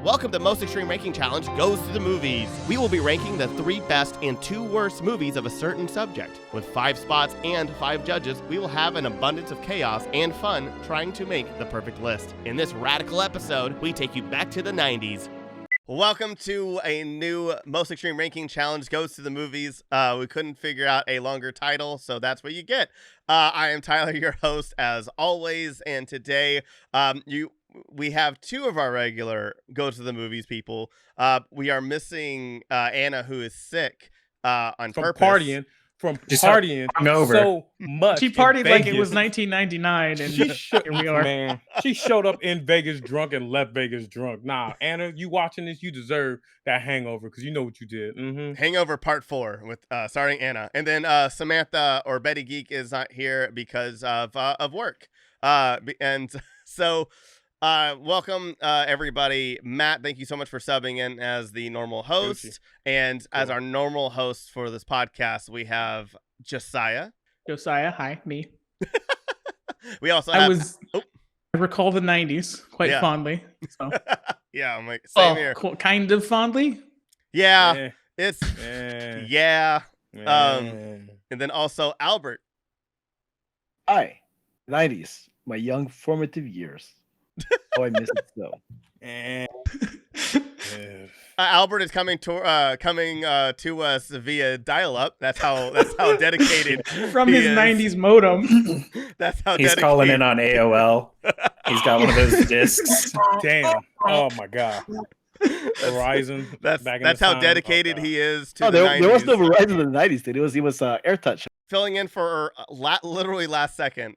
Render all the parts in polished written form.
Welcome to Most Extreme Ranking Challenge Goes to the Movies. We will be ranking the 3 best and 2 worst movies of a certain subject. With 5 spots and 5 judges, we will have an abundance of chaos and fun trying to make the perfect list. In this radical episode, we take you back to the 90s. Welcome to a new Most Extreme Ranking Challenge Goes to the Movies. We couldn't figure out a longer title, so that's what you get. I am Tyler, your host, as always, and today we have 2 of our regular Go to the Movies people. We are missing Anna, who is sick on purpose. From partying so much. She partied like it was 1999, and here we are. Man, she showed up in Vegas drunk and left Vegas drunk. Nah, Anna, you watching this, you deserve that hangover because you know what you did. Hangover Part 4 with starring Anna. And then Samantha, or Betty Geek, is not here because of work. And so... welcome, everybody. Matt, thank you so much for subbing in as the normal host. And as our normal host for this podcast, we have Josiah. Josiah, hi, me. We also have... I recall the 90s quite fondly. So. Yeah, I'm like, same here. Kind of fondly? Yeah. It's... Yeah. And then also Albert. Hi. 90s. My young formative years. Oh, I miss it so. Albert is coming to us via dial-up. That's how dedicated from his 90s modem. That's how he's calling in on AOL. He's got one of those discs. Damn! Oh my god! Verizon. That's how dedicated he is to the 90s. There was no Verizon in the 90s, dude. He was AirTouch. Filling in for literally last second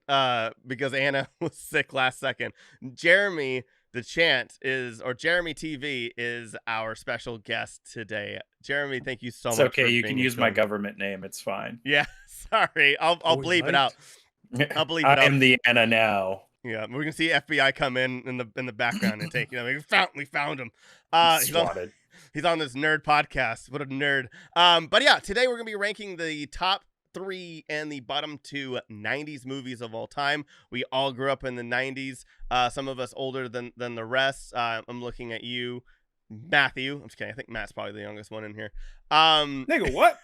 because Anna was sick last second. Jeromy DeChant JeromyTV is our special guest today. Jeromy, thank you so much. It's okay. You can use my government name. It's fine. Yeah, sorry. I'll bleep it out. I'll bleep it out. I am the Anna now. Yeah, we're gonna see FBI come in the background and take. We found him. He's on this nerd podcast. What a nerd. But yeah, today we're gonna be ranking the top 3 and the bottom 2 90s movies of all time. We all grew up in the 90s. Some of us older than the rest. I'm looking at you, Matthew. I'm just kidding. I think Matt's probably the youngest one in here. Nigga, what?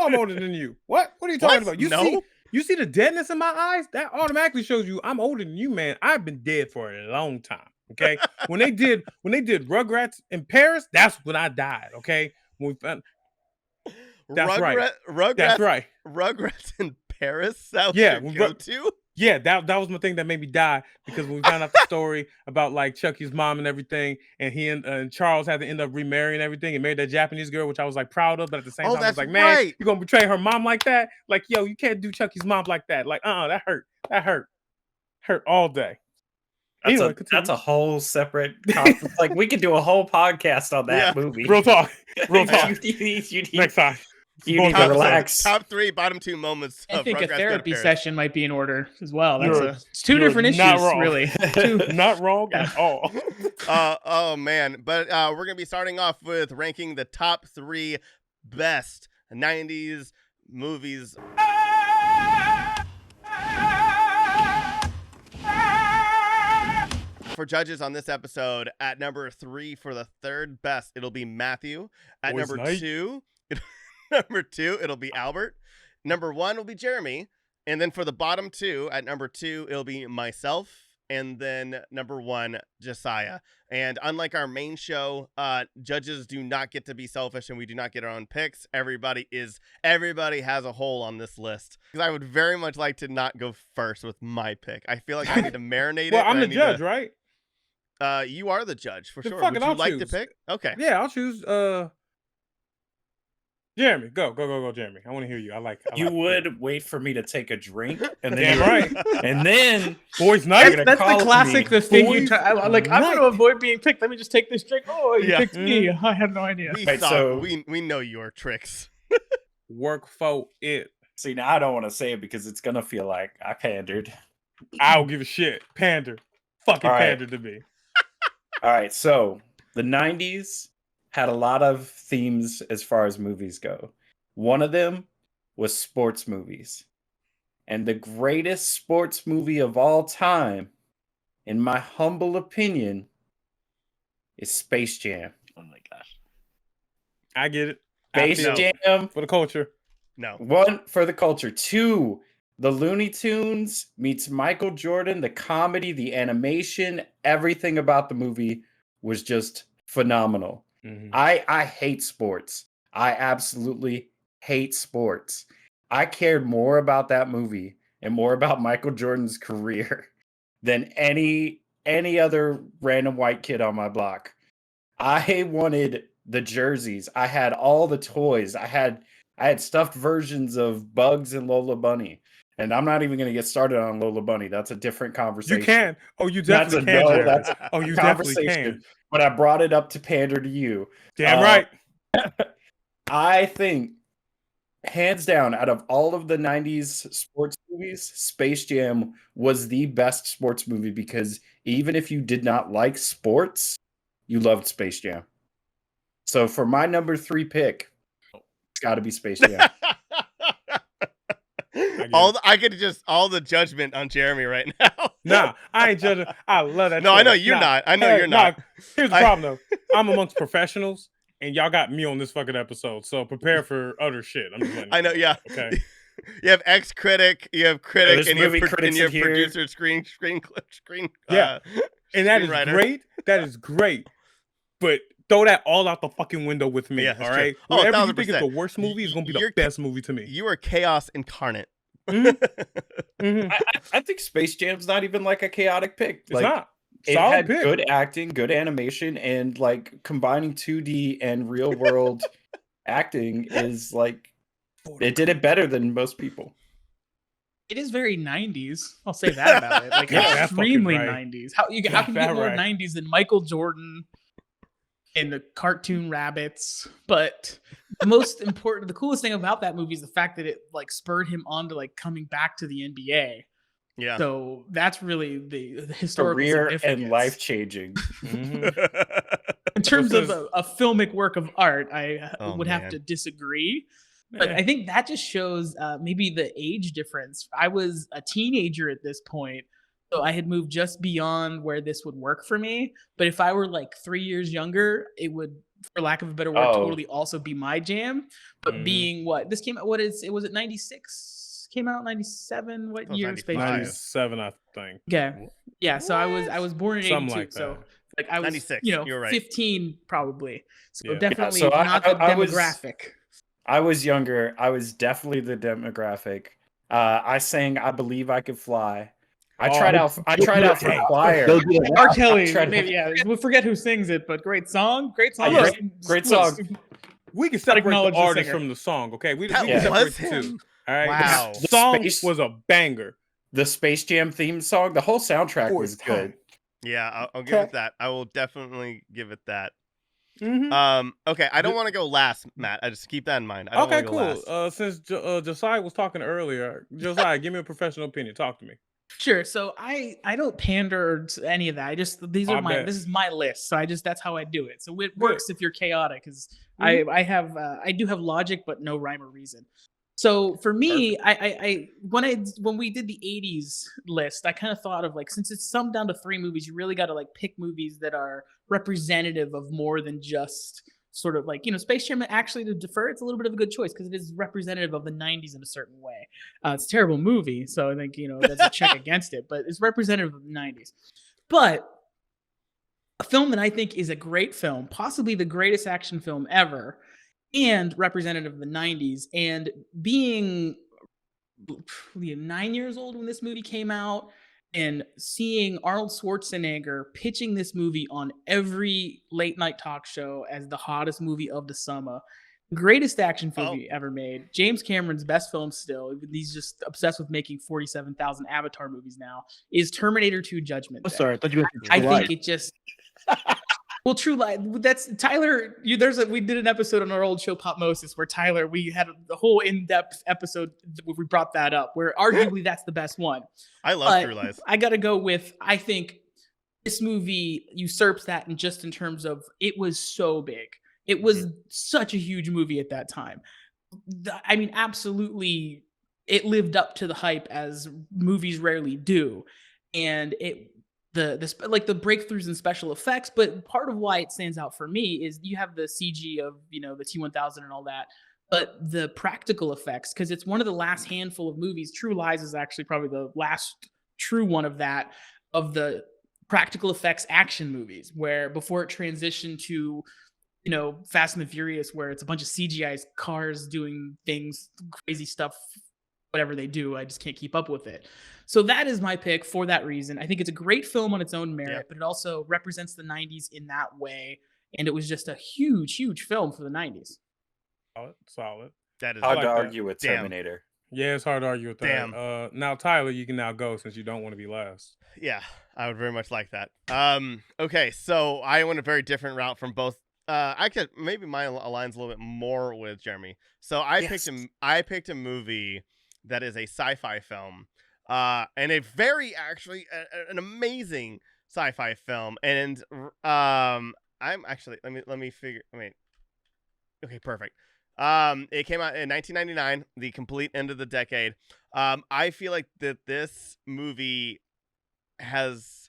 I'm older than you. What? What are you talking about? You see the deadness in my eyes? That automatically shows you I'm older than you, man. I've been dead for a long time. Okay. when they did Rugrats in Paris, that's when I died. Okay. When we found... That's right. Rugrats in Paris? That was your go-to? Yeah, that was my thing that made me die, because when we found out the story about like Chucky's mom and everything, and he and Charles had to end up remarrying everything and married that Japanese girl, which I was like proud of, but at the same time I was like, man, you're gonna betray her mom like that? Like, yo, you can't do Chucky's mom like that. Like, that hurt all day. That's a whole separate conference. Like, we could do a whole podcast on that movie. Real talk. You need, next time. You need to relax. Top 3, bottom 2 moments. I think a therapy session might be in order as well. It's 2 different issues, really. Not wrong at all. Oh man, but we're gonna be starting off with ranking the top 3 best 90s movies. For judges on this episode, at number 3 for the 3rd best, it'll be Matthew. At number 2, it'll be Albert. Number 1 will be Jeromy. And then for the bottom 2, at number 2, it'll be myself. And then number 1, Josiah. And unlike our main show, judges do not get to be selfish, and we do not get our own picks. Everybody has a hole on this list. Because I would very much like to not go first with my pick. I feel like I need to marinate it. Well, I'm the judge, right? You are the judge for sure. Would I'll you like choose. to pick? Okay. Yeah, I'll choose. Jeromy, go, Jeromy. I want to hear you. You would wait for me to take a drink, and then and then boys' night. That's the classic. The thing you try. I'm going to avoid being picked. Let me just take this drink. Oh, you picked me. I had no idea. We know your tricks. Work for it. See, now I don't want to say it because it's gonna feel like I pandered. I don't give a shit. Pander, fucking pander to me. All right, so the 90s had a lot of themes as far as movies go. One of them was sports movies. And the greatest sports movie of all time, in my humble opinion, is Space Jam. Oh my gosh. I get it. Space Jam for the culture. No. 1, for the culture. 2, the Looney Tunes meets Michael Jordan, the comedy, the animation, everything about the movie was just phenomenal. Mm-hmm. I hate sports. I absolutely hate sports. I cared more about that movie and more about Michael Jordan's career than any other random white kid on my block. I wanted the jerseys. I had all the toys. I had stuffed versions of Bugs and Lola Bunny. And I'm not even going to get started on Lola Bunny. That's a different conversation. You can. Oh, you definitely can. That's you definitely can. But I brought it up to pander to you. Damn right. I think, hands down, out of all of the 90s sports movies, Space Jam was the best sports movie because even if you did not like sports, you loved Space Jam. So for my number 3 pick, it's got to be Space Jam. all the judgment on Jeromy right now. Nah, I ain't judging. I love that. No, I know you're not. I know you're not. Here's the problem though. I'm amongst professionals, and y'all got me on this fucking episode. So prepare for other shit. I'm just letting you know. Yeah. Okay. You have ex-critic, you have critic, and you have producer, screen. Yeah, and that is great. That is great. But throw that all out the fucking window with me. Yeah, all right. True. Whatever you think is the worst movie is gonna be the best movie to me. You are chaos incarnate. Mm-hmm. I think Space Jam's not even like a chaotic pick. It's not. It Solid had pick. good acting, good animation, and like combining 2D and real world acting is like it did it better than most people. It is very 90s. I'll say that about it. Like extremely 90s. How can you get more 90s than Michael Jordan and the cartoon rabbits? But the most important, the coolest thing about that movie is the fact that it like spurred him on to like coming back to the NBA. Yeah. So that's really the historical career significance. and life changing. In terms of a filmic work of art, I would have to disagree. But I think that just shows maybe the age difference. I was a teenager at this point, so I had moved just beyond where this would work for me. But if I were like 3 years younger, it would, for lack of a better word, totally also be my jam. But being what this came out, it was it 96? Came out 97. What year? 97, I think. Okay, yeah. So I was born in 82. Something like so that. like I was 96, you're right. 15 probably. So Yeah. definitely So not the demographic. I was younger. I was definitely the demographic. I sang "I Believe I Could Fly." I tried out for choir. R. Kelly, maybe, we forget who sings it, but great song. Great song. Great song. We can separate the artist from the song, okay? We can separate the two. All right. Wow. The song was a banger. The Space Jam theme song, the whole soundtrack was good. Yeah, I'll give it that. I will definitely give it that. Mm-hmm. Okay, I don't want to go last, Matt. I just keep that in mind. I don't Okay, want to go cool. Since Josiah was talking earlier, Josiah, give me a professional opinion. Talk to me. Sure. So I don't pander to any of that. This is my list. So that's how I do it. So it works if you're chaotic, because I do have logic but no rhyme or reason. So for me, when we did the 80s list, I kind of thought of like, since it's summed down to 3 movies, you really got to like pick movies that are representative of more than just sort of like, Space Jam, actually, to defer, it's a little bit of a good choice because it is representative of the 90s in a certain way. It's a terrible movie, so I think, that's a check against it, but it's representative of the 90s. But a film that I think is a great film, possibly the greatest action film ever, and representative of the 90s, and being 9 years old when this movie came out, and seeing Arnold Schwarzenegger pitching this movie on every late night talk show as the hottest movie of the summer, greatest action movie ever made, James Cameron's best film still, he's just obsessed with making 47,000 Avatar movies now, is Terminator 2 Judgment Day. Sorry, I thought you were I think it just... Well, True Lies. That's Tyler. We did an episode on our old show Popmosis where Tyler, we had the whole in-depth episode where we brought that up. Where arguably that's the best one. I love True Lies. I got to go with. I think this movie usurps that, in terms of it was so big. It was such a huge movie at that time. I mean, absolutely, it lived up to the hype as movies rarely do, and it like the breakthroughs in special effects, but part of why it stands out for me is you have the CG of, the T-1000 and all that, but the practical effects, because it's one of the last handful of movies. True Lies is actually probably the last true one of that, of the practical effects action movies, where before it transitioned to Fast and the Furious, where it's a bunch of CGI cars doing things, crazy stuff, whatever they do. I just can't keep up with it. So that is my pick for that reason. I think it's a great film on its own merit, but it also represents the 90s in that way. And it was just a huge, huge film for the 90s. Solid. That is hard to argue with Terminator. Yeah, it's hard to argue with that. Now, Tyler, you can now go since you don't want to be last. Yeah, I would very much like that. Okay, so I went a very different route from both. Maybe mine aligns a little bit more with Jeromy. So I picked a movie that is a sci-fi film, and a very an amazing sci-fi film. And I'm actually let me figure. Wait. Okay, perfect. It came out in 1999, the complete end of the decade. I feel like that this movie has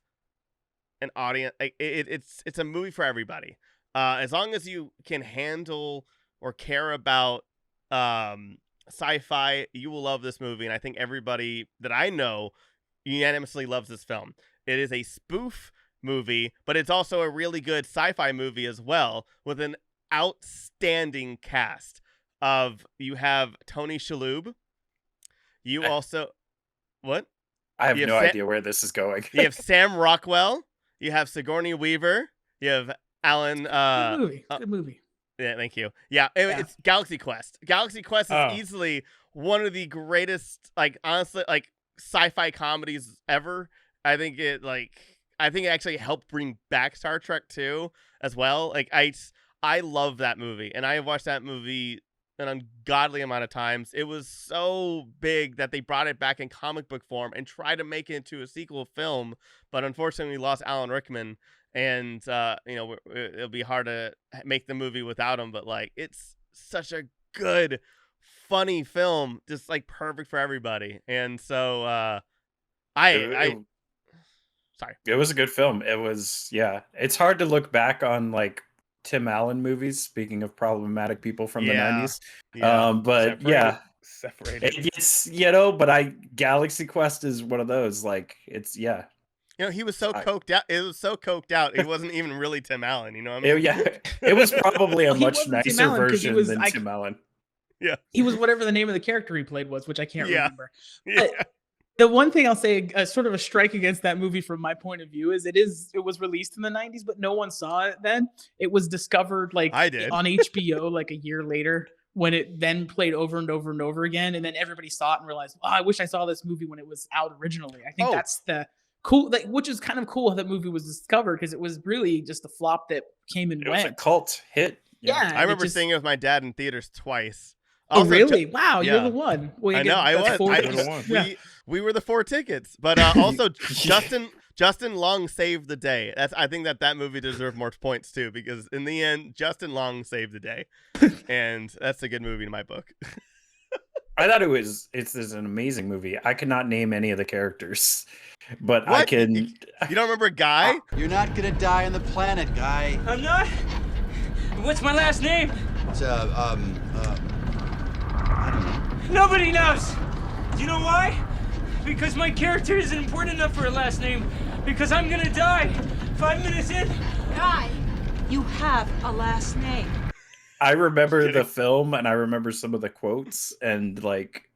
an audience. It's a movie for everybody. As long as you can handle or care about sci-fi, you will love this movie. And I think everybody that I know unanimously loves this film. It is a spoof movie, but it's also a really good sci-fi movie as well, with an outstanding cast of, you have Tony Shalhoub. You also, what? I have no idea where this is going. You have Sam Rockwell. You have Sigourney Weaver. You have Alan. Good movie. Yeah, thank you. Yeah, it's Galaxy Quest. Galaxy Quest is easily one of the greatest, honestly, sci-fi comedies ever. I think it actually helped bring back Star Trek too, as well. I love that movie, and I have watched that movie an ungodly amount of times. It was so big that they brought it back in comic book form and tried to make it into a sequel film, but unfortunately we lost Alan Rickman, and it'll be hard to make the movie without him. But it's such a good, funny film, just perfect for everybody. And so sorry, it was a good film. It was, it's hard to look back on Tim Allen movies, speaking of problematic people from the 90s. But separated. It's but Galaxy Quest is one of those, it's he was so coked out. It was so coked out. It wasn't even really Tim Allen. You know what I mean? It was probably a much nicer version than Tim Allen. Yeah, he was whatever the name of the character he played was, which I can't remember. Yeah. But the one thing I'll say, sort of a strike against that movie from my point of view, is it was released in the 90s, but no one saw it then. It was discovered I did on HBO a year later, when it then played over and over and over again, and then everybody saw it and realized, I wish I saw this movie when it was out originally. I think that's the cool, which is kind of cool how that movie was discovered, because it was really just a flop that came and went. It was a cult hit. Yeah, I remember seeing it with my dad in theaters twice. Also, really? Wow, you're the one. Well, I know, I was. We were the 4 tickets, but also Justin Long saved the day. I think that movie deserved more points too, because in the end, Justin Long saved the day, and that's a good movie in my book. I thought it's an amazing movie. I could not name any of the characters, but what? I can. You don't remember Guy? You're not gonna die on the planet, Guy. I'm not. What's my last name? It's I don't know. Nobody knows. Do you know why? Because my character isn't important enough for a last name. Because I'm gonna die 5 minutes in. Guy, you have a last name. I remember the film, and I remember some of the quotes, and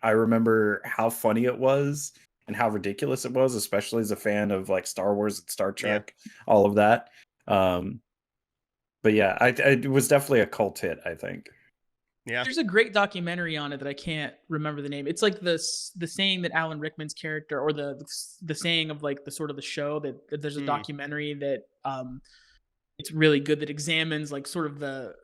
I remember how funny it was and how ridiculous it was, especially as a fan of Star Wars and Star Trek, all of that. But yeah, it was definitely a cult hit, I think. Yeah, there's a great documentary on it that I can't remember the name. It's the saying that Alan Rickman's character, or the saying of the sort of the show, that there's a documentary that it's really good, that examines sort of the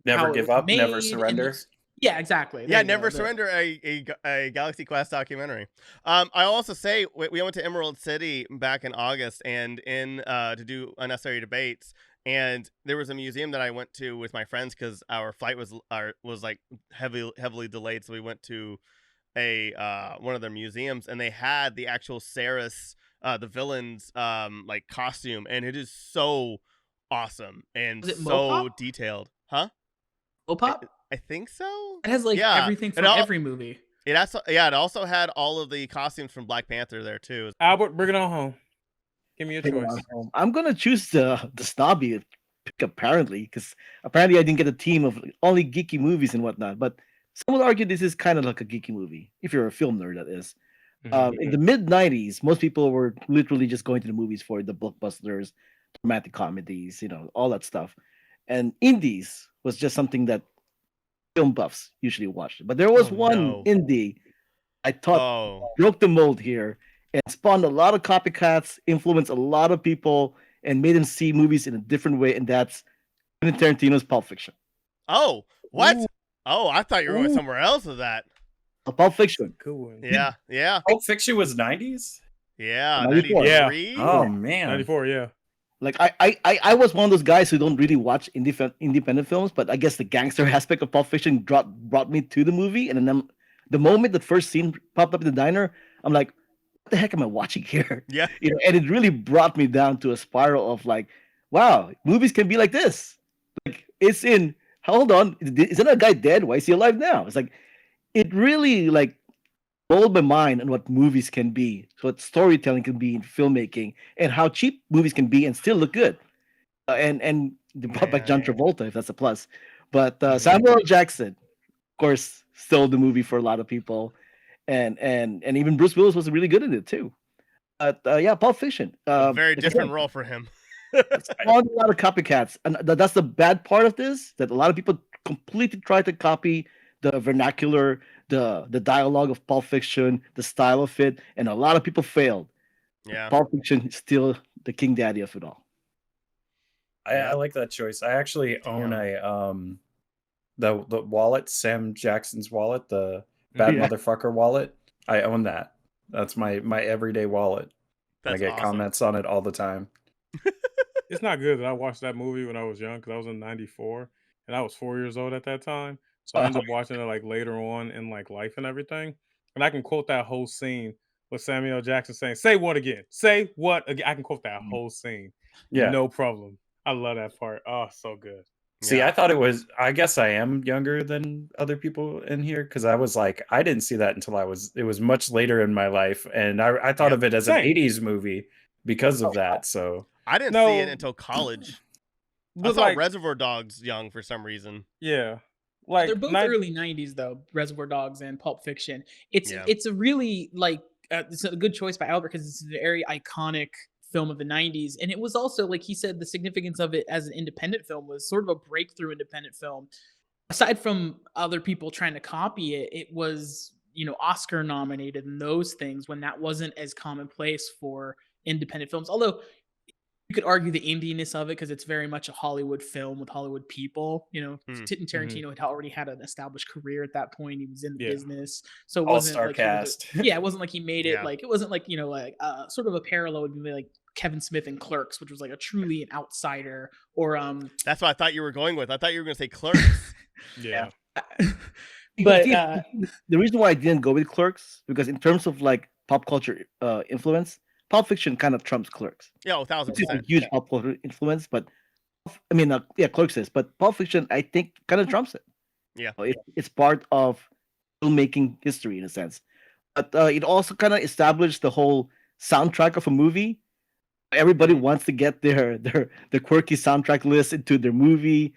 never give up, never surrender. Yeah, exactly. Yeah, never surrender. A Galaxy Quest documentary. I also say we went to Emerald City back in August, and to do Unnecessary Debates. And there was a museum that I went to with my friends, because our flight was heavily delayed. So we went to one of their museums, and they had the actual Ceres the villain's like costume, and it is so awesome and so Mopop? detailed. Huh? Mopop? I think so. It has like everything from every movie. It also had all of the costumes from Black Panther there too. Albert, bring it on home. Give me a choice. I'm gonna choose the snobby pick apparently, because apparently I didn't get a team of only geeky movies and whatnot. But some would argue this is kind of like a geeky movie if you're a film nerd. That is. In the mid '90s, most people were literally just going to the movies for the blockbusters, romantic comedies, all that stuff. And indies was just something that film buffs usually watched. But there was one indie I thought broke the mold here and spawned a lot of copycats, influenced a lot of people, and made them see movies in a different way. And that's Quentin Tarantino's Pulp Fiction. Oh, what? Ooh. Oh, I thought you were going somewhere else with that. A Pulp Fiction. Cool one. Yeah. Pulp Fiction was 90s? Yeah, 94. 93? Yeah. Oh, man. 94, yeah. Like, I was one of those guys who don't really watch independent films, but I guess the gangster aspect of Pulp Fiction brought me to the movie. And then the moment the first scene popped up in the diner, I'm like, what the heck am I watching here? Yeah. And it really brought me down to a spiral of like, wow, movies can be like this. Like, it's in, hold on, isn't that guy dead? Why is he alive now? It's like, it really like rolled my mind on what movies can be, what storytelling can be in filmmaking, and how cheap movies can be and still look good. And they brought back John Travolta, if that's a plus. But Samuel L. Jackson, of course, stole the movie for a lot of people, and even Bruce Willis was really good in it too. Yeah, Pulp Fiction. A very different role for him. A lot of copycats, and that's the bad part of this. That a lot of people completely try to copy the vernacular, the dialogue of Pulp Fiction, the style of it, and a lot of people failed. Yeah, Pulp Fiction is still the king daddy of it all. I like that choice. I actually own the wallet, Sam Jackson's wallet, the bad motherfucker wallet. I own that. That's my everyday wallet. I get comments on it all the time. It's not good that I watched that movie when I was young, because I was in 94 and I was 4 years old at that time. So I ended up watching it like later on in like life and everything. And I can quote that whole scene with Samuel L. Jackson saying, "Say what again? Say what again?" I can quote that whole scene. Yeah. No problem. I love that part. Oh, so good. See, I thought I guess I am younger than other people in here, because I was like, I didn't see that until it was much later in my life. And I thought of it as an 80s movie because of that. So I didn't see it until college. I saw Reservoir Dogs young for some reason. Yeah. Like they're both early 90s though, Reservoir Dogs and Pulp Fiction. It's a really like it's a good choice by Albert, because it's a very iconic film of the 90s, and it was also, like he said, the significance of it as an independent film was sort of a breakthrough independent film. Aside from other people trying to copy it, it was, Oscar nominated and those things, when that wasn't as commonplace for independent films. Although you could argue the indiness of it, because it's very much a Hollywood film with Hollywood people. Quentin Tarantino had already had an established career at that point. He was in the business, so it wasn't all-star like cast. It wasn't like he made it like, it wasn't like like sort of a parallel would be like Kevin Smith and Clerks, which was like a truly an outsider. Or that's what I thought you were going with. I thought you were going to say Clerks. Yeah. But the reason why I didn't go with Clerks, because in terms of like pop culture influence, Pulp Fiction kind of trumps Clerks. Yeah, 1,000%. It's a huge pop culture influence, but I mean, Clerks is, but Pulp Fiction, I think, kind of trumps it. Yeah, it's part of filmmaking history in a sense, but it also kind of established the whole soundtrack of a movie. Everybody wants to get their quirky soundtrack list into their movie.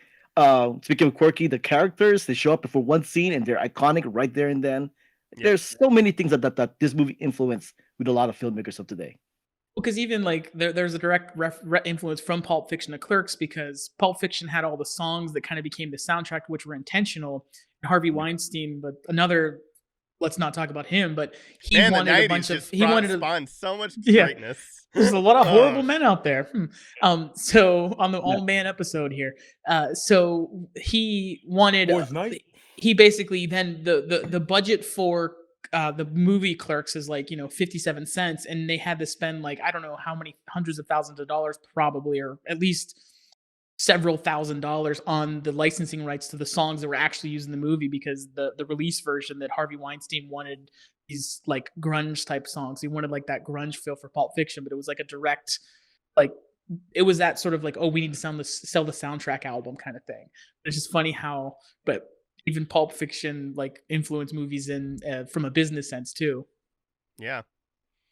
Speaking of quirky, the characters, they show up for one scene and they're iconic right there and then. There's so many things that this movie influenced with a lot of filmmakers of today. Because even like there's a direct influence from Pulp Fiction to Clerks, because Pulp Fiction had all the songs that kind of became the soundtrack, which were intentional. And Harvey Weinstein, but another, let's not talk about him, but he wanted a bunch of, he wanted to spawn so much greatness. There's a lot of horrible men out there. So on the All Man episode here, so he wanted, he basically then the budget for the movie Clerks is like 57 cents, and they had to spend like I don't know how many hundreds of thousands of dollars probably, or at least several $1,000s on the licensing rights to the songs that were actually used in the movie, because the release version that Harvey Weinstein wanted these like grunge type songs. He wanted like that grunge feel for Pulp Fiction, but it was like a direct, like it was that sort of like, oh, we need to sell the soundtrack album kind of thing. It's just funny how, but even Pulp Fiction like influenced movies in from a business sense too. Yeah.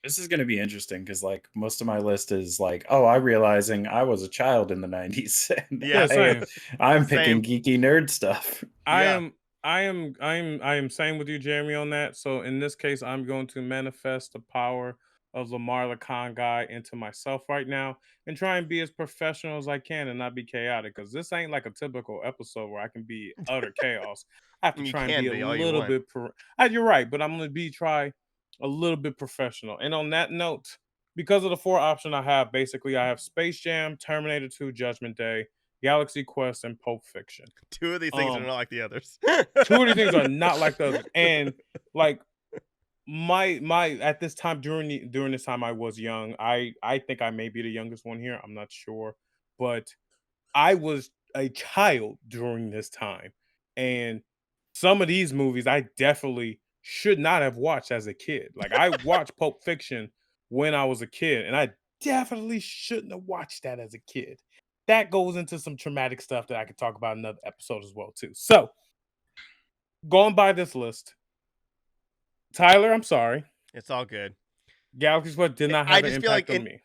This is going to be interesting because, like, most of my list is like, oh, I realizing I was a child in the 90s. Yeah, same. I'm picking geeky nerd stuff. I am same with you, Jeremy, on that. So in this case, I'm going to manifest the power of Lamar the Con guy into myself right now and try and be as professional as I can and not be chaotic, because this ain't like a typical episode where I can be utter chaos. I have to try and be a little bit. You're right, but I'm going to try a little bit professional. And on that note, because of the 4 options I have, basically I have Space Jam, Terminator 2, Judgment Day, Galaxy Quest, and Pulp Fiction. 2 of these things are not like the others. 2 of these things are not like the others. And like my at this time during this time I was young. I think I may be the youngest one here. I'm not sure, but I was a child during this time, and some of these movies I definitely should not have watched as a kid. Like I watched Pulp Fiction when I was a kid, and I definitely shouldn't have watched that as a kid. That goes into some traumatic stuff that I could talk about in another episode as well too. So, going by this list, Tyler, I'm sorry. It's all good. Galaxy Quest did not have an impact on me.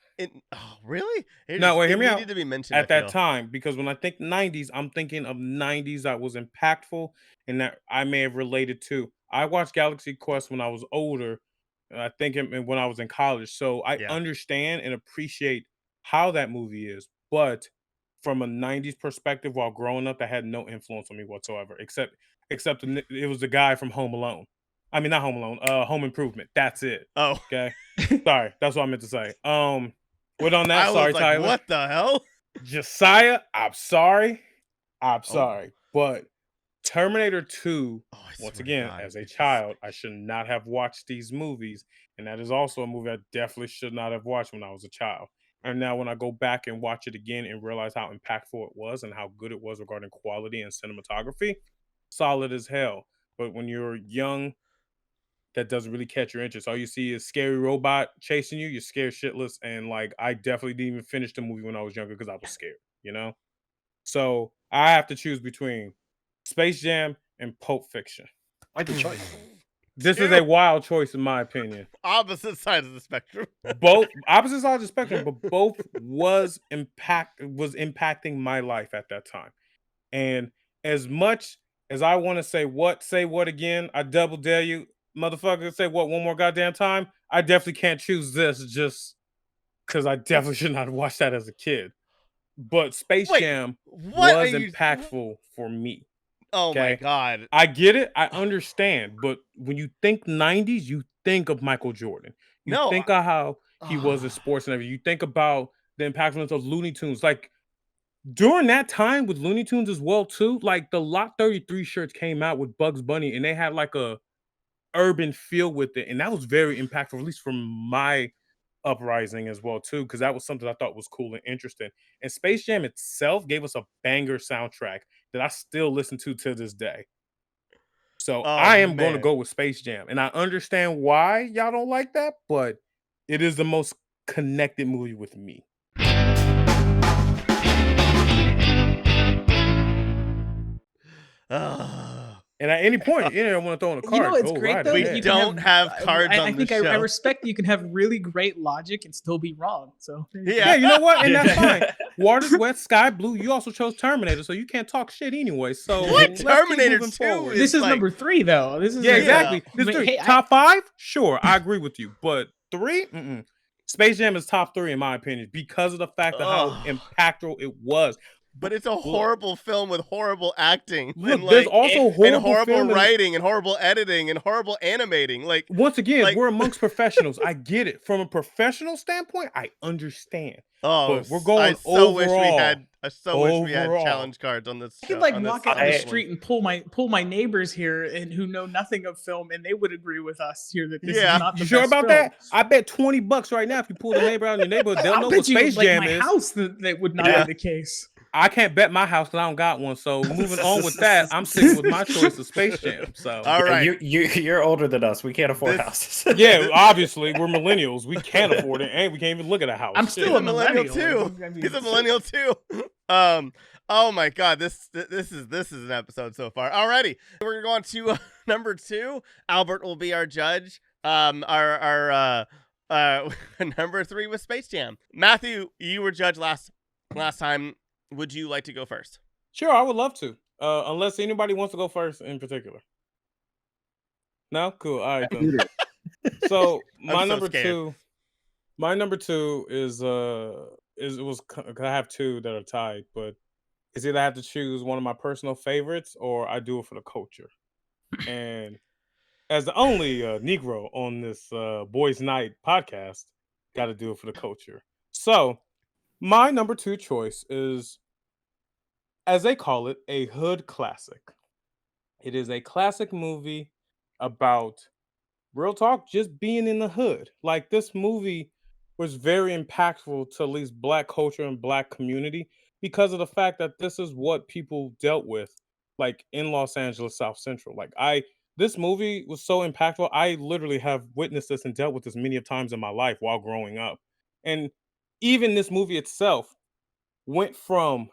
Oh, really? No, wait, hear me out. To be mentioned at that time, because when I think 90s, I'm thinking of 90s that was impactful and that I may have related to. I watched Galaxy Quest when I was older. I think when I was in college. So I understand and appreciate how that movie is. But from a 90s perspective, while growing up, that had no influence on me whatsoever, except it was the guy from Home Alone. I mean, not Home Alone, Home Improvement. That's it. Oh. Okay. Sorry. That's what I meant to say. What on that? I Sorry, was like, Tyler. what the hell? Josiah, I'm sorry. But Terminator 2, once again, as a child, I should not have watched these movies. And that is also a movie I definitely should not have watched when I was a child. And now when I go back and watch it again and realize how impactful it was and how good it was regarding quality and cinematography, solid as hell. But when you're young, that doesn't really catch your interest. All you see is scary robot chasing you. You're scared shitless. And like, I definitely didn't even finish the movie when I was younger because I was scared, you know? So I have to choose between Space Jam and Pulp Fiction. Why the choice? This is a wild choice in my opinion. Opposite sides of the spectrum. Both opposite sides of the spectrum, but both was impacting my life at that time. And as much as I want to say what again, I double dare you, motherfucker, say what one more goddamn time. I definitely can't choose this just because I definitely should not have watched that as a kid. But Space Jam was impactful for me. Oh my God. I get it. I understand. But when you think 90s, you think of Michael Jordan. You think of how he was in sports and everything. You think about the impactfulness of Looney Tunes. Like during that time with Looney Tunes as well too, like the Lot 33 shirts came out with Bugs Bunny and they had like a urban feel with it. And that was very impactful, at least from my uprising as well too, because that was something I thought was cool and interesting. And Space Jam itself gave us a banger soundtrack that I still listen to this day. So I am going to go with Space Jam, and I understand why y'all don't like that, but it is the most connected movie with me. And at any point, you don't want to throw in a card. You know, it's great right though. We don't have cards on the show. I respect that you can have really great logic and still be wrong. So yeah, you know what? And that's fine. Water's wet, sky blue. You also chose Terminator, so you can't talk shit anyway. So what? Terminator 2? This is number 3, though. This is exactly. This is 3. Hey, top 5? Sure, I agree with you. But 3? Mm-mm. Space Jam is top 3 in my opinion because of the fact of how impactful it was. But it's a horrible film with horrible acting. Look, there's also horrible writing and horrible editing and horrible animating. Like once again, we're amongst professionals. I get it. From a professional standpoint, I understand. Oh, but we're going I overall. Wish we had challenge cards on this. I could walk out the street and pull my neighbors here and who know nothing of film, and they would agree with us here that this is not the you sure best about film. that? I bet $20 right now if you pull the neighbor out in your neighborhood, they'll know what Space Jam is. My house that would not be the case. I can't bet my house because I don't got one. So moving on with that, I'm sticking with my choice of Space Jam. So all right, you're older than us. We can't afford houses. Yeah, obviously we're millennials. We can't afford it, and we can't even look at a house. I'm still a millennial too. He's a millennial too. Oh my God, this is an episode so far. Alrighty, we're going to number 2. Albert will be our judge. Our number 3 was Space Jam. Matthew, you were judge last time. Would you like to go first? Sure, I would love to. Unless anybody wants to go first in particular. No, cool. All right then. So my number two is it was, I have 2 that are tied, but it's either I have to choose one of my personal favorites or I do it for the culture. And as the only Negro on this Boys Night podcast, got to do it for the culture. So my number 2 choice is, as they call it, a hood classic. It is a classic movie about, real talk, just being in the hood. Like, this movie was very impactful to at least Black culture and Black community because of the fact that this is what people dealt with, like in Los Angeles, South Central. This movie was so impactful. I literally have witnessed this and dealt with this many times in my life while growing up. And even this movie itself went from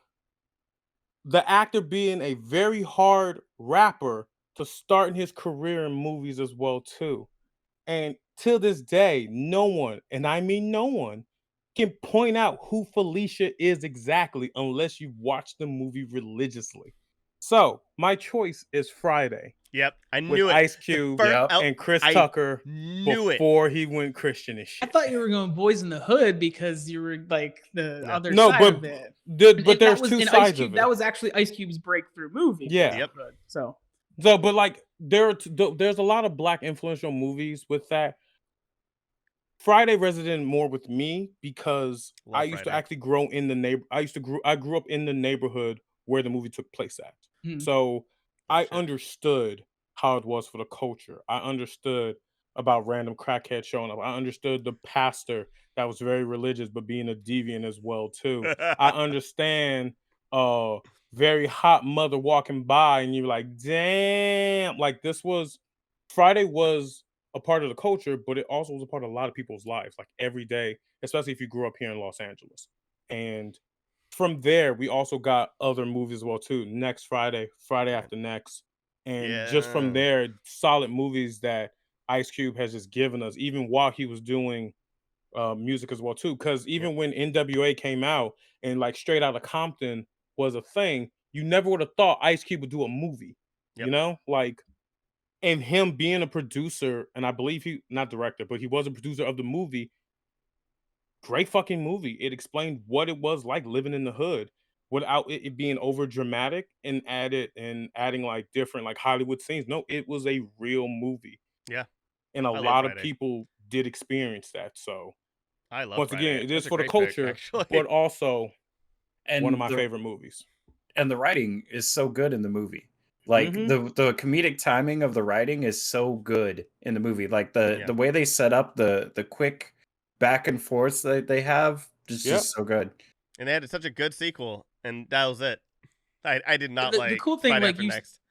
the actor being a very hard rapper to starting his career in movies as well too. And till this day, no one, and I mean no one, can point out who Felicia is exactly unless you watch the movie religiously. So my choice is Friday. Yep, I knew with it. Ice Cube and Chris Tucker before he went Christian and shit. I thought you were going Boys in the Hood because you were like the other side of it. But there's 2 sides of it. That was actually Ice Cube's breakthrough movie. Yeah. Yep. So, but like there's a lot of Black influential movies with that. Friday resonated more with me because I used to actually grow in the I grew up in the neighborhood where the movie took place at. So I understood how it was for the culture. I understood about random crackheads showing up. I understood the pastor that was very religious but being a deviant as well too. I understand very hot mother walking by and you're like, damn, like Friday was a part of the culture, but it also was a part of a lot of people's lives, like every day, especially if you grew up here in Los Angeles. And from there, we also got other movies as well too. Next Friday, Friday After Next, and just from there, solid movies that Ice Cube has just given us, even while he was doing music as well too. Because even when NWA came out and like Straight Outta Compton was a thing, you never would have thought Ice Cube would do a movie. You know, like. And him being a producer, and I believe not director, but he was a producer of the movie. Great fucking movie. It explained what it was like living in the hood without it being over dramatic and adding like different like Hollywood scenes. No, it was a real movie. Yeah. And a lot of people did experience that. So I love once Friday. again, it is for the culture, but also one of my favorite movies. And the writing is so good in the movie. Like the comedic timing of the writing is so good in the movie. Like the way they set up the quick back and forth that they have, just so good. And they had such a good sequel, and that was it. I did not like the cool thing, Friday like After Next.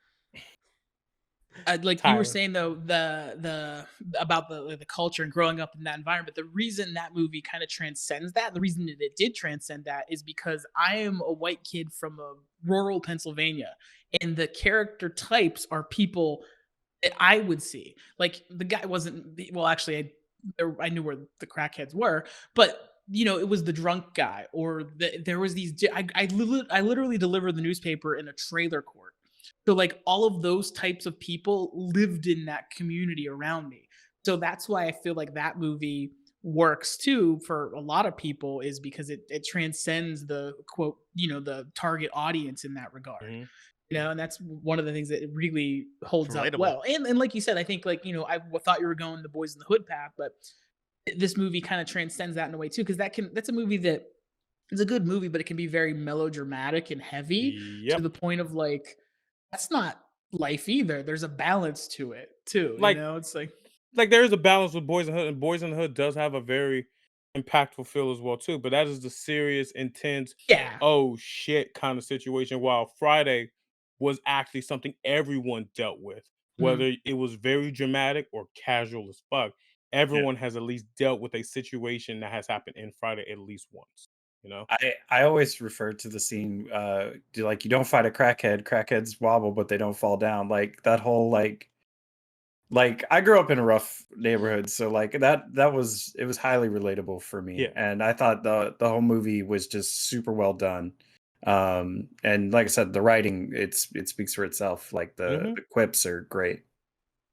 Like you were saying though, the about the culture and growing up in that environment. The reason that movie kind of transcends that, the reason that it did transcend that, is because I am a white kid from a rural Pennsylvania, and the character types are people that I would see. Like the guy wasn't well. Actually, I knew where the crackheads were, but you know, it was the drunk guy, or there was these. I literally delivered the newspaper in a trailer court. So like all of those types of people lived in that community around me. So that's why I feel like that movie works too for a lot of people, is because it transcends the quote, you know, the target audience in that regard. You know, and that's one of the things that really holds up well. And like you said, I think like, you know, I thought you were going the Boys in the Hood path, but this movie kind of transcends that in a way too, because that's a movie that is a good movie, but it can be very melodramatic and heavy to the point of like, that's not life either. There's a balance to it too. Like, you know, it's like there is a balance with Boys in the Hood, and Boys in the Hood does have a very impactful feel as well too. But that is the serious, intense, Yeah. oh shit kind of situation. While Friday was actually something everyone dealt with, whether it was very dramatic or casual as fuck. Everyone has at least dealt with a situation that has happened in Friday at least once. You know, I always refer to the scene like you don't fight a crackhead, crackheads wobble, but they don't fall down. Like that whole like I grew up in a rough neighborhood, so like it was highly relatable for me. Yeah. And I thought the whole movie was just super well done. And like I said, the writing it speaks for itself. Like the quips are great.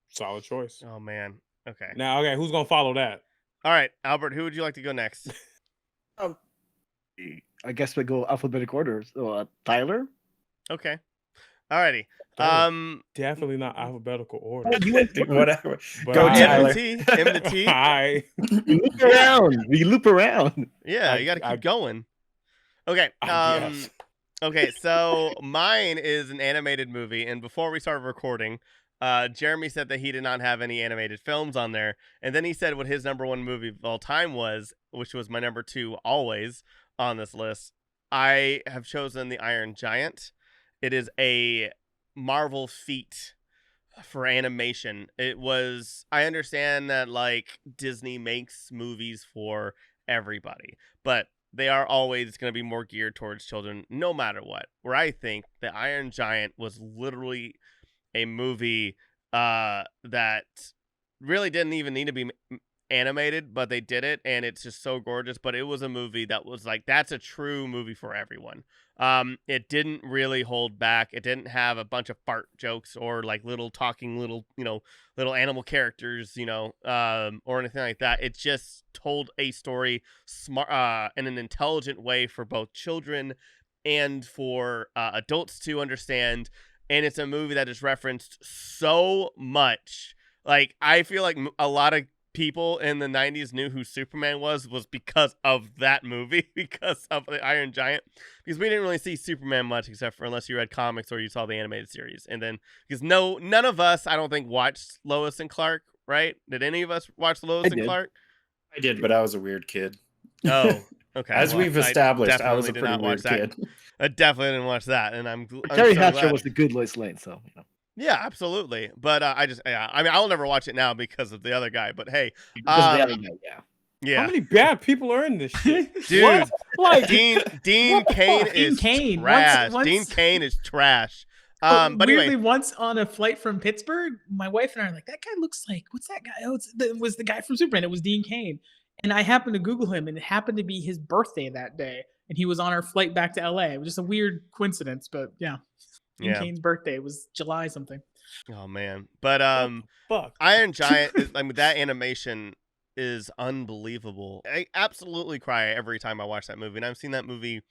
Solid choice. Oh man. Okay. Now, okay, who's gonna follow that? All right, Albert, who would you like to go next? I guess we go alphabetical order. So, Tyler. Okay. Alrighty. Definitely not alphabetical order. Whatever. But Go, Tyler. M the T. Hi. We loop around. We loop around. Yeah, you got to keep going. Okay. Yes. Okay. So mine is an animated movie, and before we started recording, Jeromy said that he did not have any animated films on there, and then he said what his number one movie of all time was, which was my number two always on this list. I have chosen The Iron Giant. It is a Marvel feat for animation. I understand that like Disney makes movies for everybody, but they are always going to be more geared towards children no matter what. Where I think The Iron Giant was literally a movie that really didn't even need to be animated, but they did it, and it's just so gorgeous. But it was a movie that was like, that's a true movie for everyone. It didn't really hold back. It didn't have a bunch of fart jokes or like little animal characters, or anything like that. It just told a story smart, in an intelligent way for both children and for adults to understand. And it's a movie that is referenced so much. Like, I feel like a lot of people in the 90s knew who Superman was because of that movie, because of The Iron Giant. Because we didn't really see Superman much, except for unless you read comics or you saw the animated series. And then, because none of us, I don't think, watched Lois and Clark, right? Did any of us watch Lois and Clark? I did, but I was a weird kid. Oh, okay. As we've established, I was a pretty weird kid. I definitely didn't watch that, and I'm Terry so Hatcher glad. was the good Lois Lane, so you know. Yeah, absolutely. But I mean, I'll never watch it now because of the other guy. But hey, Because the other guy, yeah. How many bad people are in this shit, dude? What? Like Dean Cain is trash. Dean Cain is trash. But weirdly, anyway, once on a flight from Pittsburgh, my wife and I are like, that guy looks like, what's that guy? Oh, it was the guy from Superman. It was Dean Cain. And I happened to Google him, and it happened to be his birthday that day. And he was on our flight back to LA. It was just a weird coincidence, but yeah. Dean Cain's birthday was July something. Oh man. But fuck. Iron Giant is, I mean, that animation is unbelievable. I absolutely cry every time I watch that movie. And I've seen that movie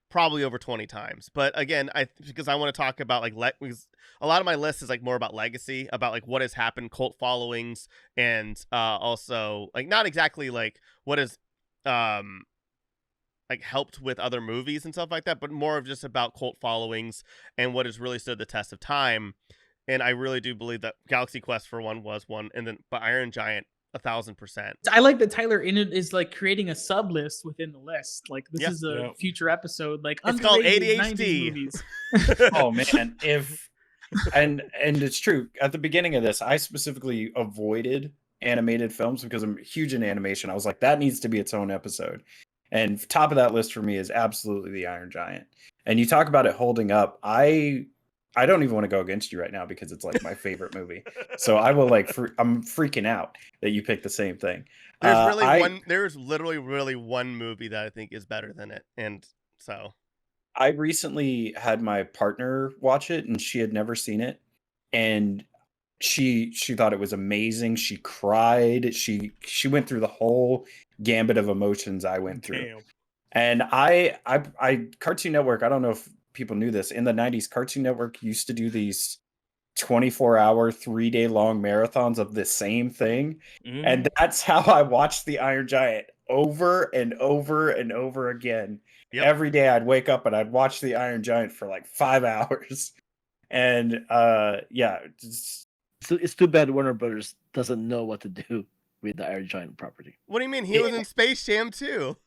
probably over 20 times. But again, because I want to talk about like because a lot of my list is like more about legacy, about like what has happened, cult followings, and also like not exactly like what is like helped with other movies and stuff like that, but more of just about cult followings and what has really stood the test of time. And I really do believe that Galaxy Quest for one was one, and then but Iron Giant 1,000%. I like that Tyler in it is like creating a sub list within the list. Like this is a future episode. Like it's called ADHD. Oh man, and it's true. At the beginning of this, I specifically avoided animated films because I'm huge in animation. I was like, that needs to be its own episode. And top of that list for me is absolutely The Iron Giant. And you talk about it holding up. I don't even want to go against you right now because it's like my favorite movie. So I will I'm freaking out that you picked the same thing. There's literally really one movie that I think is better than it. And so I recently had my partner watch it and she had never seen it. And she thought it was amazing. She cried. She went through the whole gambit of emotions I went through. Damn. And I Cartoon Network, I don't know if people knew this, in the 90s, Cartoon Network used to do these 24-hour, 3-day long marathons of the same thing. And that's how I watched The Iron Giant over and over and over again. Yep. Every day I'd wake up and I'd watch The Iron Giant for like 5 hours. And so it's too bad Warner Brothers doesn't know what to do. with the Iron Giant property. What do you mean? He was in Space Jam too.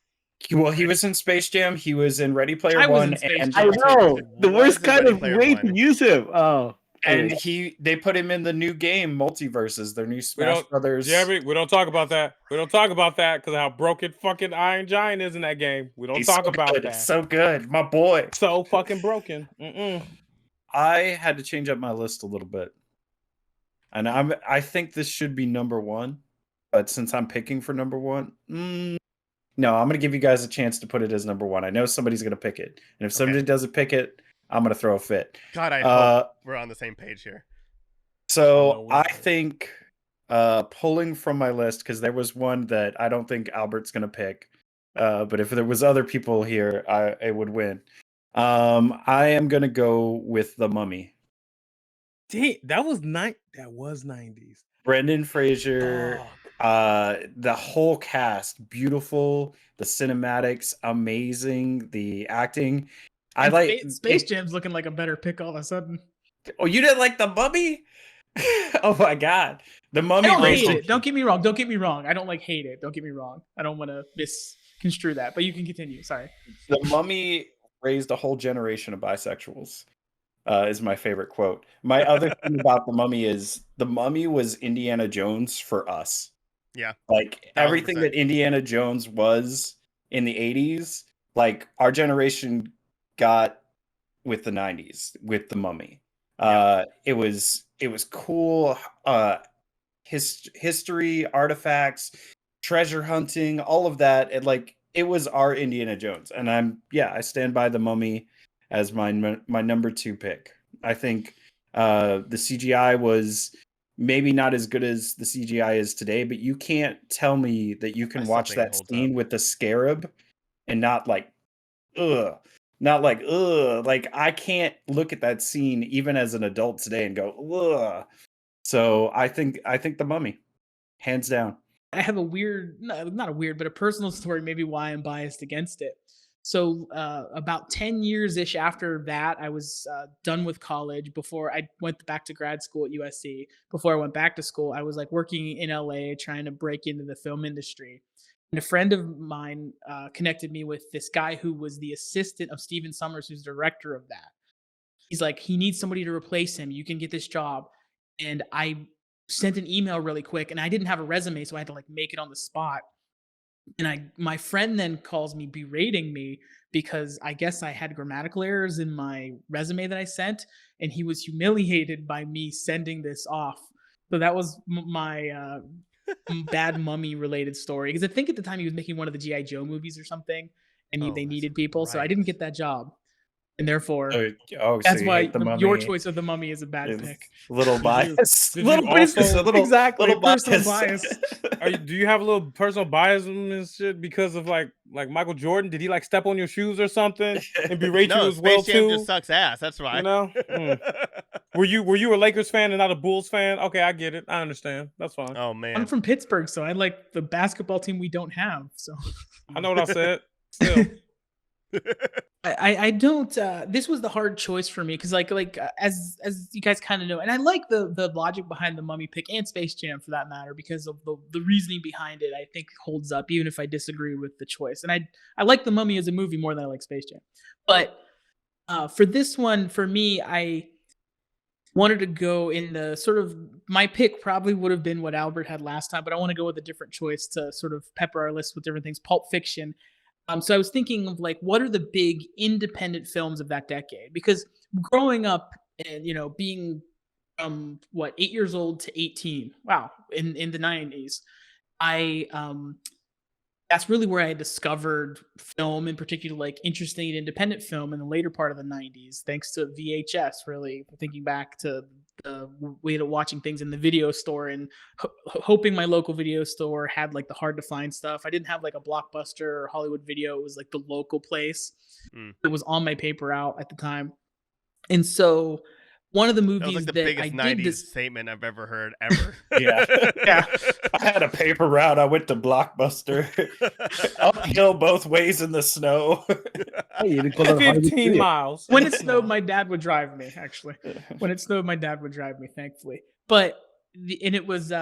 Well, he was in Space Jam. He was in Ready Player I was One, in Space and Jam. I know the Was worst in kind Ready of Player way One. to use him. Oh, and they put him in the new game Multiverses, their new Smash Brothers. Jeremy, we don't talk about that. We don't talk about that because of how broken fucking Iron Giant is in that game. We don't talk about that. It's so good, my boy. So fucking broken. I had to change up my list a little bit, and I think this should be number one, but since I'm picking for number one, no, I'm gonna give you guys a chance to put it as number one. I know somebody's gonna pick it, and if somebody doesn't pick it, I'm gonna throw a fit. God, I hope we're on the same page here. So I think pulling from my list, because there was one that I don't think Albert's gonna pick, but if there was other people here, I would win. I am gonna go with The Mummy. Damn, that was 90s. Brendan Fraser, the whole cast, beautiful. The cinematics, amazing. The acting, I like. Space Jam's looking like a better pick all of a sudden. Oh, you didn't like The Mummy? Oh my God, The Mummy. I don't hate it. Don't get me wrong. Don't get me wrong. I don't like hate it. Don't get me wrong. I don't want to misconstrue that, but you can continue. Sorry. The Mummy raised a whole generation of bisexuals. Is my favorite quote. My other thing about The Mummy is The Mummy was Indiana Jones for us. Yeah. Like 100%. everything that Indiana Jones was in the 80s, like our generation got with the 90s with The Mummy. It was cool. History, artifacts, treasure hunting, all of that. It was our Indiana Jones. And I stand by The Mummy as my number two pick. I think the CGI was maybe not as good as the CGI is today, but you can't tell me that you can watch that scene with the scarab and not like, ugh. Like I can't look at that scene even as an adult today and go, ugh. So I think The Mummy, hands down. I have a personal story, maybe why I'm biased against it. So about 10 years-ish after that, I was done with college. Before I went back to grad school at USC, before I went back to school, I was like working in LA trying to break into the film industry. And a friend of mine connected me with this guy who was the assistant of Steven Sommers, who's director of that. He's like, he needs somebody to replace him. You can get this job. And I sent an email really quick, and I didn't have a resume, so I had to like make it on the spot. And my friend then calls me berating me because I guess I had grammatical errors in my resume that I sent, and he was humiliated by me sending this off. So that was my bad Mummy related story, because I think at the time he was making one of the G.I. Joe movies or something, and they needed people, so I didn't get that job. And therefore, that's why your choice of The Mummy is a bad pick. Little bias. Exactly. Little personal bias. Do you have a little personal bias and shit because of like Michael Jordan? Did he like step on your shoes or something and berate you as well Space Jam too? just sucks ass. That's why. You know. Were you a Lakers fan and not a Bulls fan? Okay, I get it. I understand. That's fine. Oh man, I'm from Pittsburgh, so I like the basketball team we don't have. So I know what I said. Still. I don't. This was the hard choice for me because, as you guys kind of know, and I like the logic behind the Mummy pick and Space Jam for that matter because of the reasoning behind it. I think holds up even if I disagree with the choice. And I like the Mummy as a movie more than I like Space Jam. But for this one, for me, I wanted to go in the sort of my pick probably would have been what Albert had last time, but I want to go with a different choice to sort of pepper our list with different things. Pulp Fiction. So I was thinking of like, what are the big independent films of that decade? Because growing up and, being 8 years old to 18, wow, in the 90s, that's really where I discovered film, in particular, like interesting independent film in the later part of the 90s, thanks to VHS, really thinking back to the way to watching things in the video store and hoping my local video store had like the hard to find stuff. I didn't have like a Blockbuster or Hollywood Video. It was like the local place. It was on my paper out at the time. And so one of the movies that was like the biggest I 90s statement I've ever heard ever. Yeah. I had a paper route. I went to Blockbuster. Uphill both ways in the snow. 15 miles. When it snowed, my dad would drive me, actually. When it snowed, my dad would drive me, thankfully. But, and it was,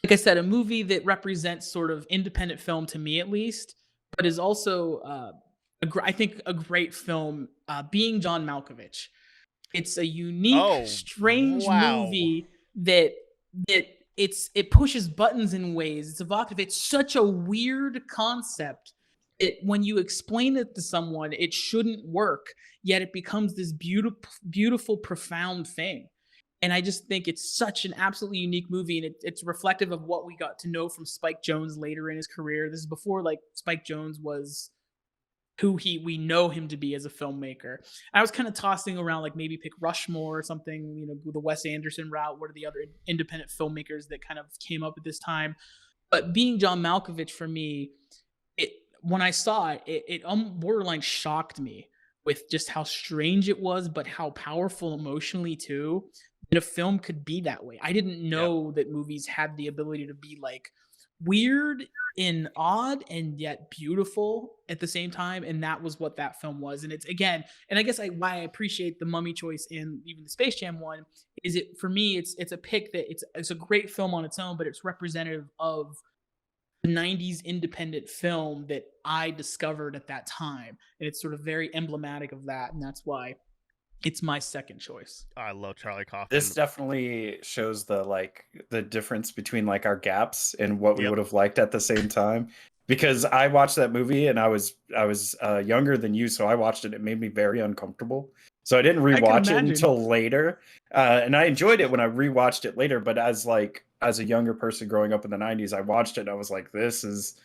like I said, a movie that represents sort of independent film to me at least, but is also I think a great film. Being John Malkovich, it's a unique, strange movie that it pushes buttons in ways. It's evocative. It's such a weird concept. When you explain it to someone, it shouldn't work. Yet it becomes this beautiful, beautiful, profound thing. And I just think it's such an absolutely unique movie, and it's reflective of what we got to know from Spike Jonze later in his career. This is before like Spike Jonze was who we know him to be as a filmmaker. I was kind of tossing around like maybe pick Rushmore or something, you know, the Wes Anderson route. What are the other independent filmmakers that kind of came up at this time? But Being John Malkovich for me, when I saw it, it borderline shocked me with just how strange it was, but how powerful emotionally too. That a film could be that way. I didn't know that movies had the ability to be like weird and odd and yet beautiful at the same time, and that was what that film was. And it's again, and I guess why I appreciate the Mummy choice and even the Space Jam one is it for me. It's a pick that it's a great film on its own, but it's representative of the 90s independent film that I discovered at that time, and it's sort of very emblematic of that, and that's why it's my second choice. I love Charlie Kaufman. This definitely shows the difference between like our gaps and what we would have liked at the same time. Because I watched that movie and I was younger than you, so I watched it. It made me very uncomfortable. So I didn't rewatch it until later, and I enjoyed it when I rewatched it later. But as a younger person growing up in the 90s, I watched it and I was like, this is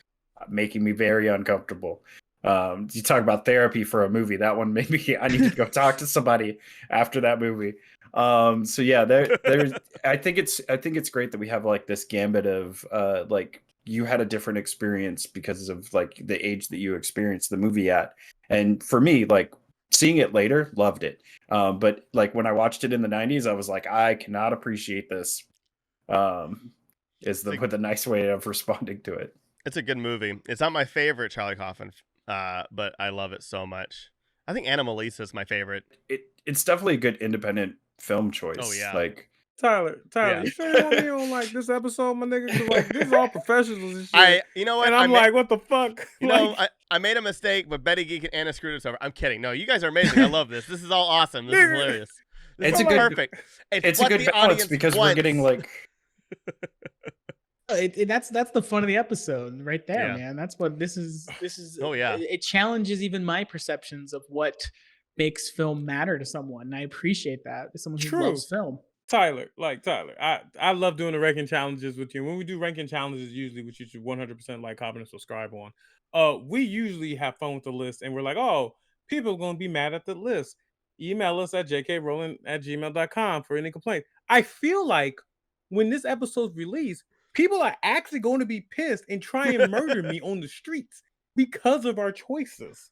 making me very uncomfortable. You talk about therapy for a movie. That one made me. I need to go talk to somebody after that movie. So yeah, there's. I think it's great that we have like this gambit of like you had a different experience because of like the age that you experienced the movie at, and for me, like seeing it later, loved it. But like when I watched it in the 90s, I was like, I cannot appreciate this. Is the nice way of responding to it. It's a good movie. It's not my favorite Charlie Kaufman. But I love it so much. I think Anomalisa is my favorite. It's definitely a good independent film choice. Oh yeah, like Tyler, you sure you want me on like this episode, my nigga? Cause like this is all professionals and shit. You know what? And I'm like, what the fuck? You know, I made a mistake, but Betty Geek and Anna screwed us over. I'm kidding. No, you guys are amazing. I love this. This is all awesome. This is hilarious. This is perfect. It's a good balance because we're getting like. That's the fun of the episode right there, man. That's what this is. Oh yeah, it challenges even my perceptions of what makes film matter to someone, and I appreciate that. As someone who loves film. Tyler, I love doing the ranking challenges with you. When we do ranking challenges, usually which you should 100% like, comment, and subscribe on. We usually have fun with the list, and we're like, oh, people are going to be mad at the list. Email us at jkrowland@gmail.com for any complaint. I feel like when this episode's released, people are actually going to be pissed and try and murder me on the streets because of our choices.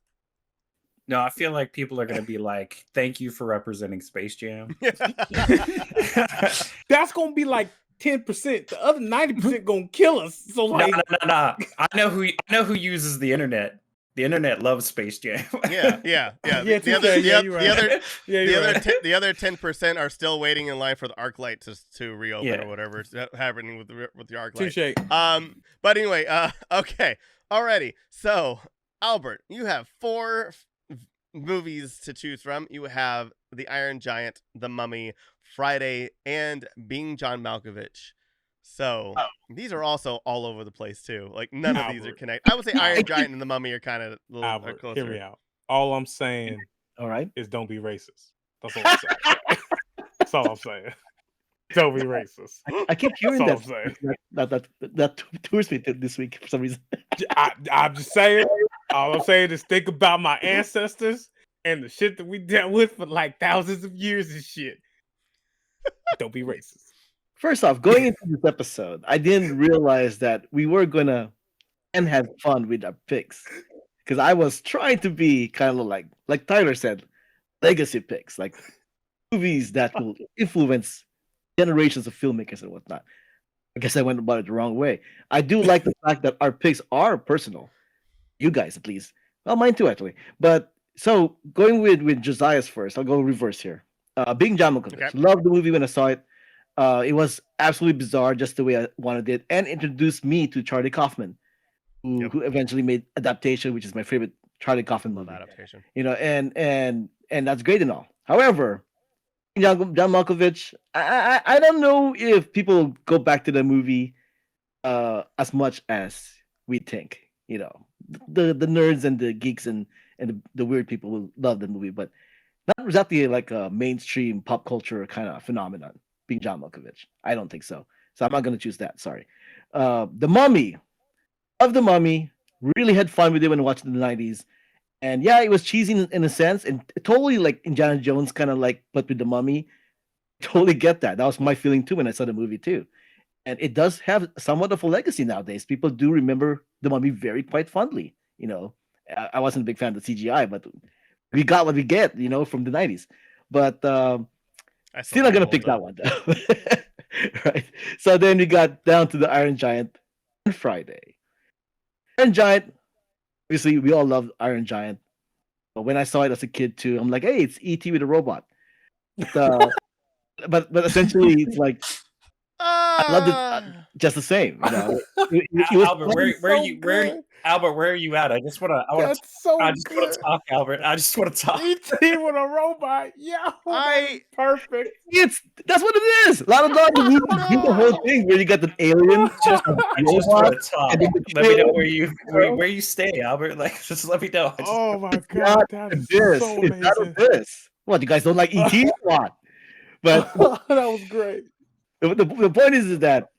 No, I feel like people are going to be like, thank you for representing Space Jam. That's going to be like 10%. The other 90% going to kill us. So like, no. I know who uses the internet. The internet loves Space Jam. Yeah. The other 10% are still waiting in line for the arc light to reopen or whatever is happening with the arc light. Touché. But anyway, okay, alrighty. So Albert, you have 4 movies to choose from. You have The Iron Giant, The Mummy, Friday, and Being John Malkovich. So these are also all over the place too. Like none of these are connected. I would say Iron Giant and The Mummy are kind of a little closer. Hear me out. All I'm saying, is don't be racist. That's all I'm saying. That's all I'm saying. Don't be racist. I keep hearing that tours me this week for some reason. I'm just saying. All I'm saying is think about my ancestors and the shit that we dealt with for like thousands of years and shit. Don't be racist. First off, going into this episode, I didn't realize that we were gonna have fun with our picks, because I was trying to be kind of like Tyler said, legacy picks, like movies that will influence generations of filmmakers and whatnot. I guess I went about it the wrong way. I do like the fact that our picks are personal. You guys, at least. Well, mine too, actually. But so going with Josiah's first, I'll go reverse here. Being John Malkovich. Okay. Loved the movie when I saw it. It was absolutely bizarre, just the way I wanted it, and introduced me to Charlie Kaufman, who eventually made Adaptation, which is my favorite Charlie Kaufman movie. Adaptation. And that's great and all. However, John Malkovich, I don't know if people go back to the movie as much as we think. The nerds and the geeks and the weird people will love the movie, but not exactly like a mainstream pop culture kind of phenomenon. Being John Malkovich, I don't think so. So I'm not going to choose that. Sorry. The Mummy. Of The Mummy. Really had fun with it when I watched it in the 90s. And yeah, it was cheesy in a sense, and totally like Indiana Jones kind of like, but with The Mummy. Totally get that. That was my feeling too when I saw the movie too. And it does have somewhat of a legacy nowadays. People do remember The Mummy quite fondly. I wasn't a big fan of the CGI, but we got what we get, from the 90s. But still not gonna pick that one though. Right. So then we got down to the Iron Giant on Friday. Iron Giant, obviously we all love Iron Giant. But when I saw it as a kid too, I'm like, hey, it's E.T. with a robot. But essentially it's like I loved it just the same. Albert, Albert, where are you at? I just want to talk, Albert. I just want to talk. E.T. with a robot. Yeah, perfect. That's what it is. A lot of dogs do the whole thing where you got the alien. I just want to talk. Let me know where you stay, Albert. Like, just let me know. Oh my god, that is so amazing. This. What, you guys don't like E.T.? What? But that was great. The point is that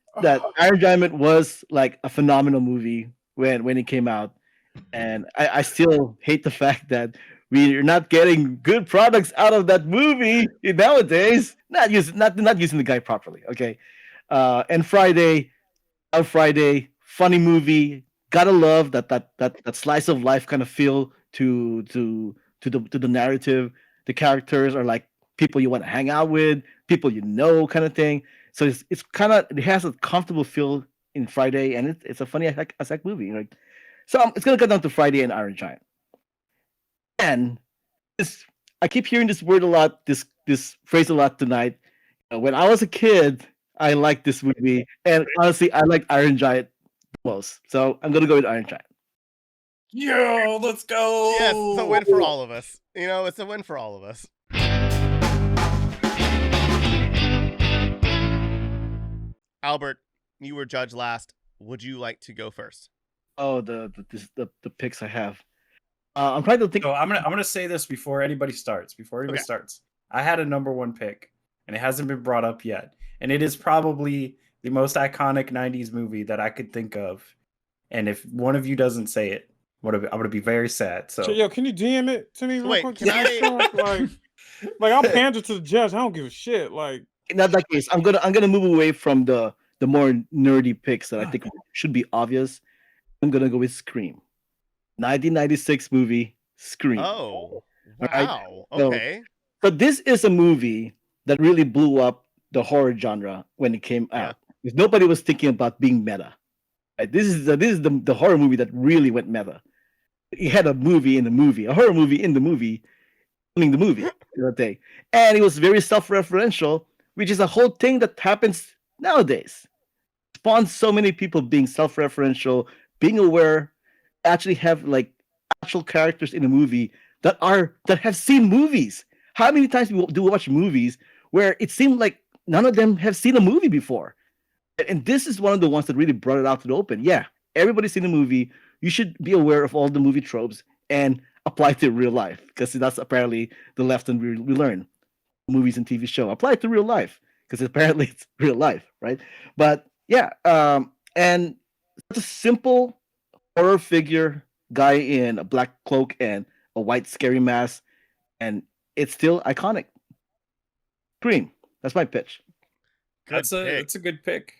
Iron Giant was like a phenomenal movie when it came out, and I still hate the fact that we're not getting good products out of that movie nowadays. Not using the guy properly. Okay, and Friday, funny movie. Gotta love that slice of life kind of feel to the narrative. The characters are like people you want to hang out with, people kind of thing. So it's kind of, it has a comfortable feel in Friday, and it's a funny as heck movie. So it's gonna come down to Friday and Iron Giant. And I keep hearing this word a lot, this phrase a lot tonight. When I was a kid, I liked this movie, and honestly, I liked Iron Giant the most. So I'm gonna go with Iron Giant. Yo, let's go! Yes, it's a win for all of us. It's a win for all of us. Albert, you were judged last. Would you like to go first? Oh, the picks I have. I'm trying to think. So I'm gonna say this before anybody starts. I had a number one pick, and it hasn't been brought up yet. And it is probably the most iconic '90s movie that I could think of. And if one of you doesn't say it, I'm gonna be very sad. So yo, can you DM it to me real quick? Can I like I'll pander to the judge. I don't give a shit. Like, in that case, I'm gonna move away from the more nerdy picks that I think should be obvious. I'm gonna go with Scream, 1996 movie Scream. Oh, wow! Right? Okay. So this is a movie that really blew up the horror genre when it came out. Because nobody was thinking about being meta. Right? This is the horror movie that really went meta. It had a movie in the movie, a horror movie in the movie, filming the movie. And it was very self-referential, which is a whole thing that happens nowadays. Spawns so many people being self-referential, being aware, actually have like actual characters in a movie that have seen movies. How many times do we watch movies where it seemed like none of them have seen a movie before? And this is one of the ones that really brought it out to the open. Yeah, everybody's seen a movie. You should be aware of all the movie tropes and apply it to real life, because that's apparently the lesson we learn. Movies and TV show apply it to real life, because apparently it's real life, right? But yeah, and such a simple horror figure, guy in a black cloak and a white scary mask, and it's still iconic. Scream. That's my pitch. That's a good pick.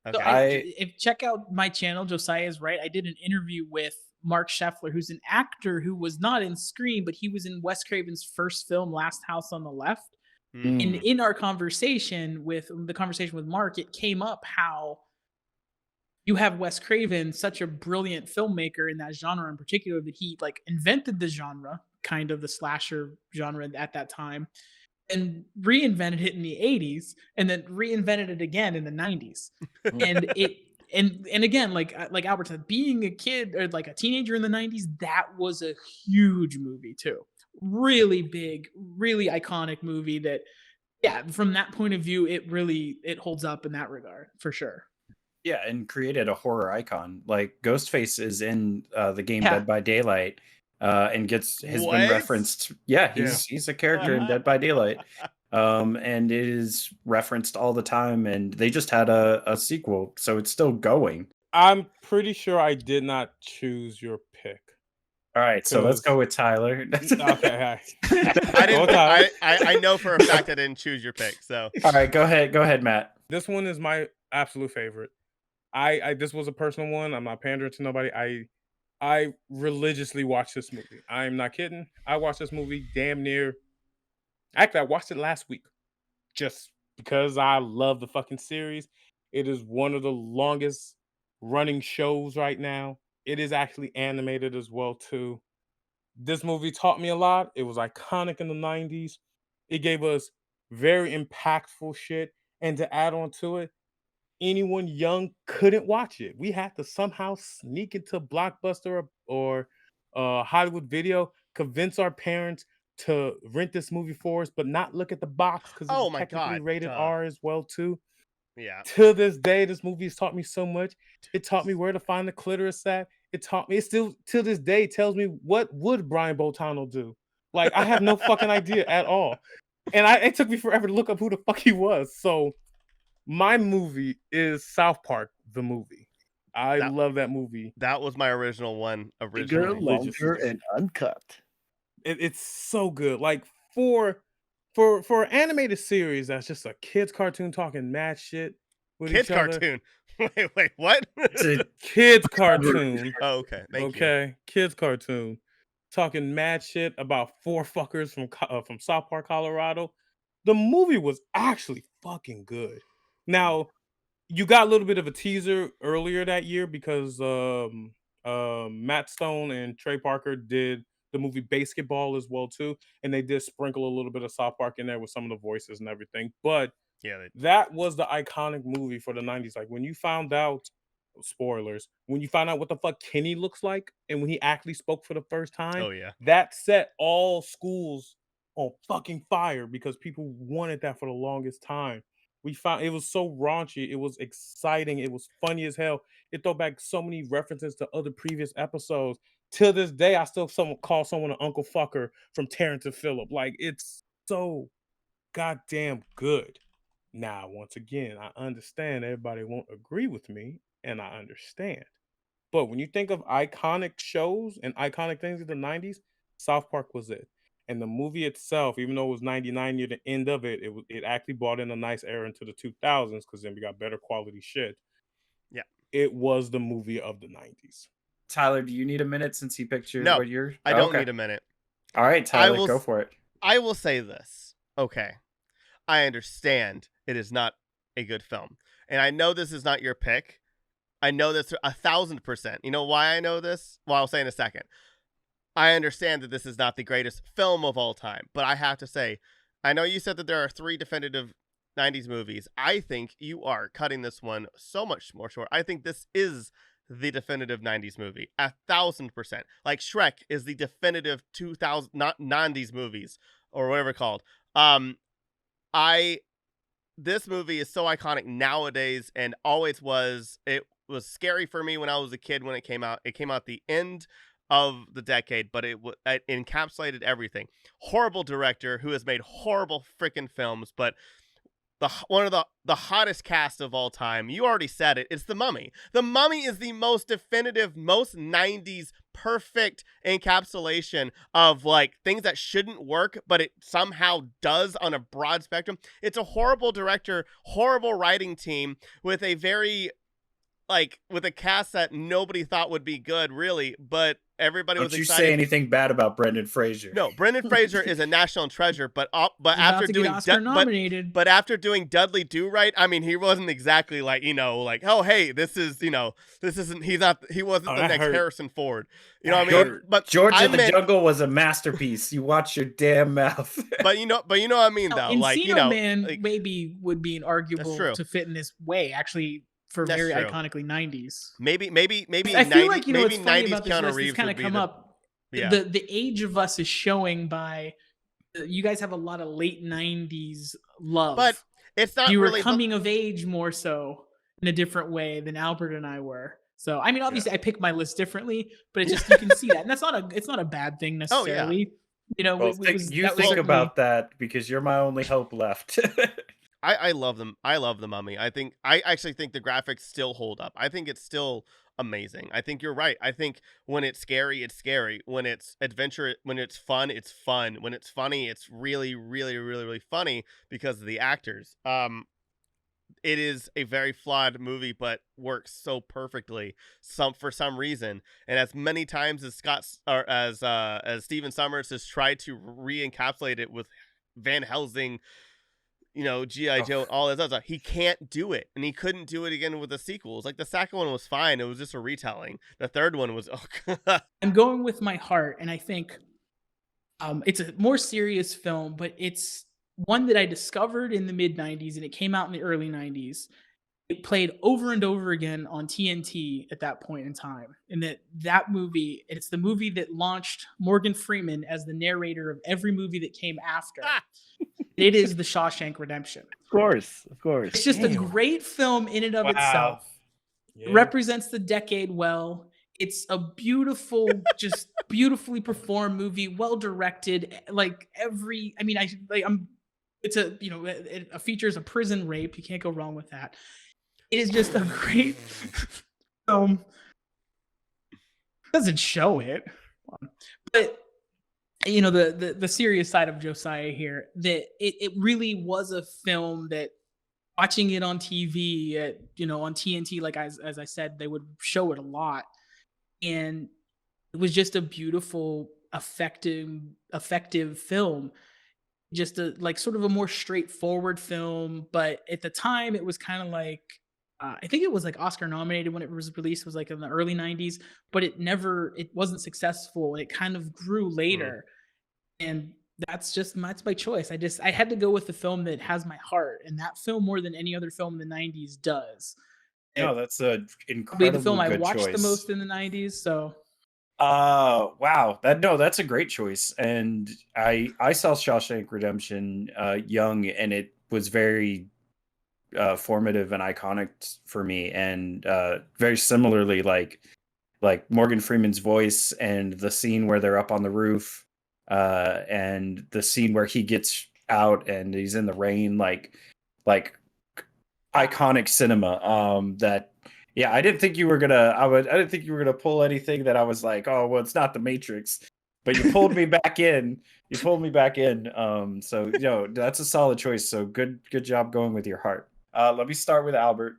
Okay. So if check out my channel, Josiah is right. I did an interview with Mark Scheffler, who's an actor who was not in Scream, but he was in Wes Craven's first film, Last House on the Left. And in our conversation with Mark, it came up how you have Wes Craven, such a brilliant filmmaker in that genre in particular, that he like invented the genre, kind of the slasher genre at that time. and reinvented it in the 80s and then reinvented it again in the 90s. And it and again, like Albert said, being a kid or like a teenager in the 90s, that was a huge movie too. Really big, really iconic movie that, yeah, from that point of view, it holds up in that regard for sure. Yeah, and created a horror icon. Like Ghostface is in the game Dead by Daylight, and has been referenced. Yeah, he's a character in Dead by Daylight, and it is referenced all the time. And they just had a sequel, so it's still going. I'm pretty sure I did not choose your pick. All right, so let's go with Tyler. Okay, I know for a fact I didn't choose your pick. So all right, go ahead, Matt. This one is my absolute favorite. This was a personal one. I'm not pandering to nobody. I religiously watched this movie. I'm not kidding. I watched this movie damn near. Actually, I watched it last week, just because I love the fucking series. It is one of the longest running shows right now. It is actually animated as well too. This movie taught me a lot. It was iconic in the 90s. It gave us very impactful shit. And to add on to it, anyone young couldn't watch it. We had to somehow sneak into Blockbuster or Hollywood Video, convince our parents to rent this movie for us, but not look at the box because it's technically rated R as well too. Yeah. To this day, this movie has taught me so much. It taught me where to find the clitoris at. It taught me. It still to this day tells me what would Brian Boitano do. Like I have no fucking idea at all, and it took me forever to look up who the fuck he was. So my movie is South Park, the movie. I love that movie. That was my original one. Bigger, longer, and uncut. It's so good. Like for an animated series that's just a kids cartoon talking mad shit with kids each other. Cartoon. Wait, what? It's a kids cartoon. Oh, okay. Thank you. Kids cartoon talking mad shit about four fuckers from South Park, Colorado. The movie was actually fucking good. Now, you got a little bit of a teaser earlier that year because Matt Stone and Trey Parker did the movie Basketball as well too, and they did sprinkle a little bit of South Park in there with some of the voices and everything. But yeah, that was the iconic movie for the 90s. Like when you found out, spoilers, when you found out what the fuck Kenny looks like and when he actually spoke for the first time, oh yeah, that set all schools on fucking fire because people wanted that for the longest time. We found it was so raunchy, it was exciting, it was funny as hell. It threw back so many references to other previous episodes. Till this day, I still call someone an Uncle Fucker from Terrence and Phillip. Like it's so goddamn good. Now, once again, I understand everybody won't agree with me, and I understand. But when you think of iconic shows and iconic things in the 90s, South Park was it. And the movie itself, even though it was 99 near the end of it, it actually brought in a nice era into the 2000s because then we got better quality shit. Yeah. It was the movie of the 90s. Tyler, do you need a minute since he picked your No, what year? I don't need a minute. All right, Tyler, go for it. I will say this. Okay. I understand it is not a good film. And I know this is not your pick. I know this 1,000%. You know why I know this? Well, I'll say in a second. I understand that this is not the greatest film of all time, but I have to say, I know you said that there are 3 definitive 90s movies. I think you are cutting this one so much more short. I think this is the definitive 90s movie. 1,000%. Like Shrek is the definitive 2000 90s movies or whatever it's called. This movie is so iconic nowadays and always was. It was scary for me when I was a kid when it came out. It came out at the end of the decade, but it encapsulated everything. Horrible director who has made horrible freaking films, but one of the hottest cast of all time. You already said it. It's The Mummy. The Mummy is the most definitive, most 90s perfect encapsulation of like things that shouldn't work, but it somehow does on a broad spectrum. It's a horrible director, horrible writing team with a very with a cast that nobody thought would be good, really, but everybody was Don't you excited. say anything bad about Brendan Fraser. No, Brendan Fraser is a national treasure, but after doing but after doing Dudley Do Right, I mean, he wasn't exactly like, like, oh hey, this isn't he wasn't the next Harrison Ford. You know what I mean? But George of the Jungle was a masterpiece. You watch your damn mouth. but you know what I mean though. Encino Man maybe would be an arguable to fit in this way, actually. For very iconically 90s. Maybe I feel like, what's funny about this list is kind of come up. Yeah. The age of us is showing by you guys have a lot of late 90s love. But it's not you really were coming of age more so in a different way than Albert and I were. So I mean, obviously I picked my list differently, but it just you can see that. And it's not a bad thing necessarily. Well, think about that because you're my only hope left. I love them. I love The Mummy. I actually think the graphics still hold up. I think it's still amazing. I think you're right. I think when it's scary, it's scary. When it's adventure, when it's fun, it's fun. When it's funny, it's really, really, really, really funny because of the actors. It is a very flawed movie, but works so perfectly for some reason. And as many times as as Stephen Sommers has tried to re-encapsulate it with Van Helsing, G.I. Joe, all this other stuff, he can't do it. And he couldn't do it again with the sequels. Like, the second one was fine. It was just a retelling. The third one was, I'm going with my heart, and I think it's a more serious film, but it's one that I discovered in the mid-90s, and it came out in the early 90s. It played over and over again on TNT at that point in time. And that movie, it's the movie that launched Morgan Freeman as the narrator of every movie that came after. It is The Shawshank Redemption. Of course. It's just a great film in and of itself. Yeah. It represents the decade well. It's a beautiful, just beautifully performed movie, well directed. It features a prison rape. You can't go wrong with that. It is just a great film. Doesn't show it, but the serious side of Josiah here, that it really was a film that watching it on TV on TNT, like as I said, they would show it a lot, and it was just a beautiful, effective film. Just sort of a more straightforward film, but at the time it was kind of like I think it was like Oscar nominated when it was released. It was like in the early 90s, but it wasn't successful. It kind of grew later. And that's my choice. I had to go with the film that has my heart, and that film more than any other film in the 90s does. No, that's an incredible the film I watched choice. The most in the 90s. So wow, that's a great choice. And I saw Shawshank Redemption young, and it was very formative and iconic for me, and very similarly like Morgan Freeman's voice and the scene where they're up on the roof, and the scene where he gets out and he's in the rain, like iconic cinema. I didn't think you were gonna pull anything that I was like, oh well, it's not The Matrix, but you pulled me back in. So that's a solid choice. So good job going with your heart. Let me start with Albert.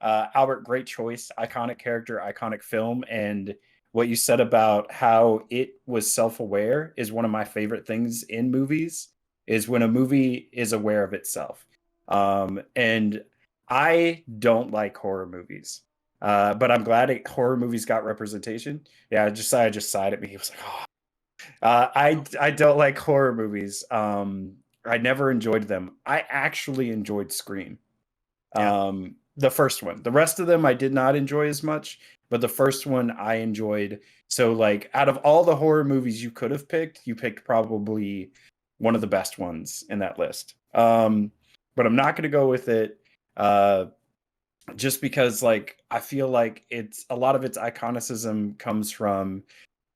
Albert, great choice, iconic character, iconic film, and what you said about how it was self-aware is one of my favorite things in movies, is when a movie is aware of itself. And I don't like horror movies, but I'm glad horror movies got representation. Yeah, Josiah just sighed at me. He was like, oh. I don't like horror movies. I never enjoyed them. I actually enjoyed Scream. Yeah. The first one. The rest of them I did not enjoy as much, but the first one I enjoyed. So like out of all the horror movies you could have picked, you picked probably one of the best ones in that list. But I'm not going to go with it just because like I feel like it's a lot of its iconicism comes from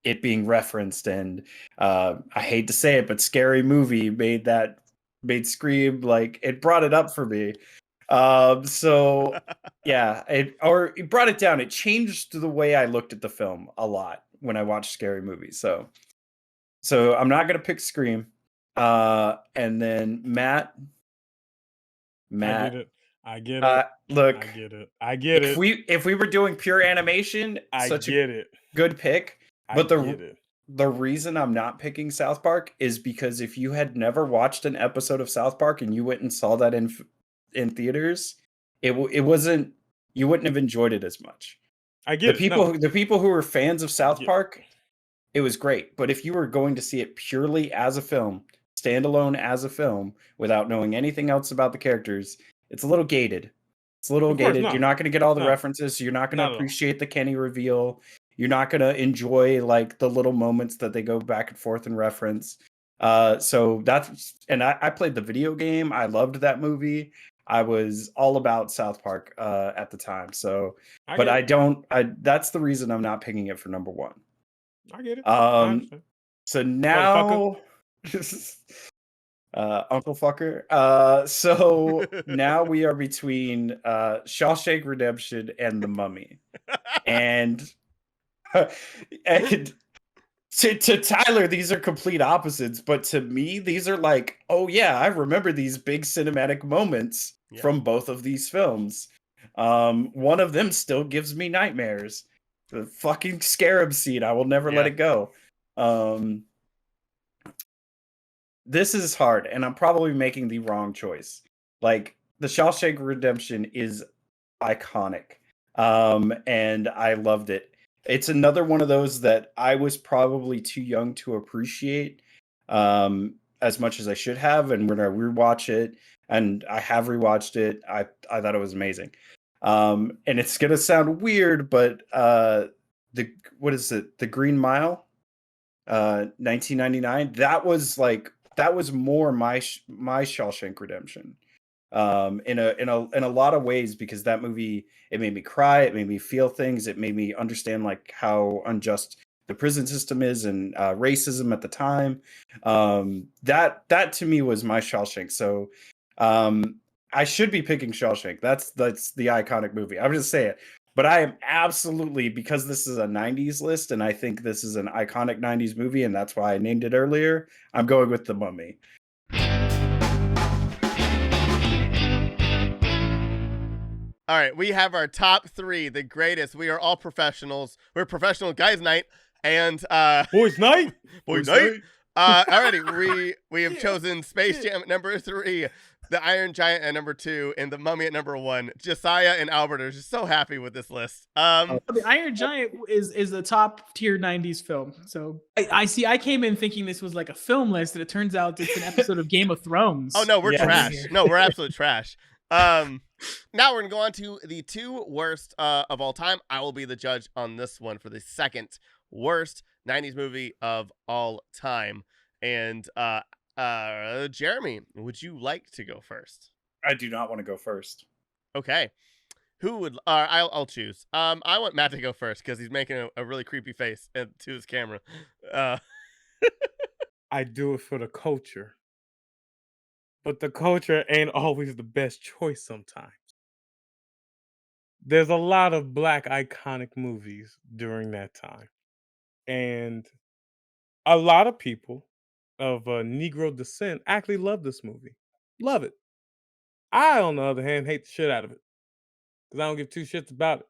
it being referenced, and I hate to say it, but Scary Movie made Scream, like it brought it up for me. So yeah, it brought it down. It changed the way I looked at the film a lot when I watched Scary Movie. So I'm not gonna pick Scream. And then Matt. I get it. Look, I get it. If we were doing pure animation, I get it. Good pick. But the reason I'm not picking South Park is because if you had never watched an episode of South Park and you went and saw that in theaters, it wasn't, you wouldn't have enjoyed it as much. I get the people who were fans of South Park, it was great. But if you were going to see it purely as a film, standalone as a film, without knowing anything else about the characters, it's a little gated. It's a little gated. You're not going to get all the references. You're not going to appreciate the Kenny reveal. You're not going to enjoy like the little moments that they go back and forth and reference. So that's, and I played the video game. I loved that movie. I was all about South Park at the time. So, that's the reason I'm not picking it for number one. I get it. So now, Uncle Fucker. So now we are between Shawshank Redemption and The Mummy, and to Tyler, these are complete opposites, but to me, these are like, oh yeah, I remember these big cinematic moments from both of these films. One of them still gives me nightmares. The fucking scarab scene, I will never let it go. This is hard, and I'm probably making the wrong choice. Like, The Shawshank Redemption is iconic, and I loved it. It's another one of those that I was probably too young to appreciate as much as I should have. And when I rewatch it, and I have rewatched it, I thought it was amazing. And it's gonna sound weird, but what is it? The Green Mile, 1999. That was more my Shawshank Redemption. In a lot of ways, because that movie, it made me cry, it made me feel things, it made me understand like how unjust the prison system is and racism at the time. That to me was my Shawshank. So I should be picking Shawshank. That's the iconic movie. I'm just saying. But I am absolutely, because this is a 90s list and I think this is an iconic 90s movie, and that's why I named it earlier, I'm going with The Mummy. All right, we have our top three, the greatest. We are all professionals. We're professional guys' night and boys' night. Boys' night. Alrighty, we have chosen Space Jam at number 3, The Iron Giant at number 2, and The Mummy at number 1. Josiah and Albert are just so happy with this list. The Iron Giant is a top tier 90s film. So I see. I came in thinking this was like a film list, and it turns out it's an episode of Game of Thrones. Oh no, we're trash. No, we're absolute trash. Now we're gonna go on to the 2 worst of all time. I will be the judge on this one for the second worst 90s movie of all time. And Jeromy, would you like to go first? I do not want to go first. Okay. Who would? I'll choose. I want Matt to go first because he's making a really creepy face to his camera. I do it for the culture. But the culture ain't always the best choice sometimes. There's a lot of black iconic movies during that time. And a lot of people of Negro descent actually love this movie. Love it. I, on the other hand, hate the shit out of it. Because I don't give 2 shits about it.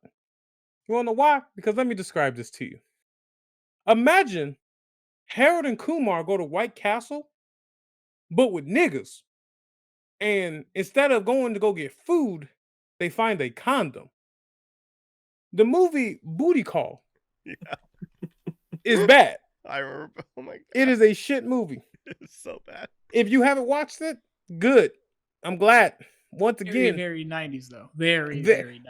You wanna know why? Because let me describe this to you. Imagine Harold and Kumar go to White Castle, but with niggas. And instead of going to go get food, they find a condom. The movie Booty Call is bad. I remember. Oh my god. It is a shit movie. It's so bad. If you haven't watched it, good. I'm glad. Once again, very 90s though. Very 90s. Very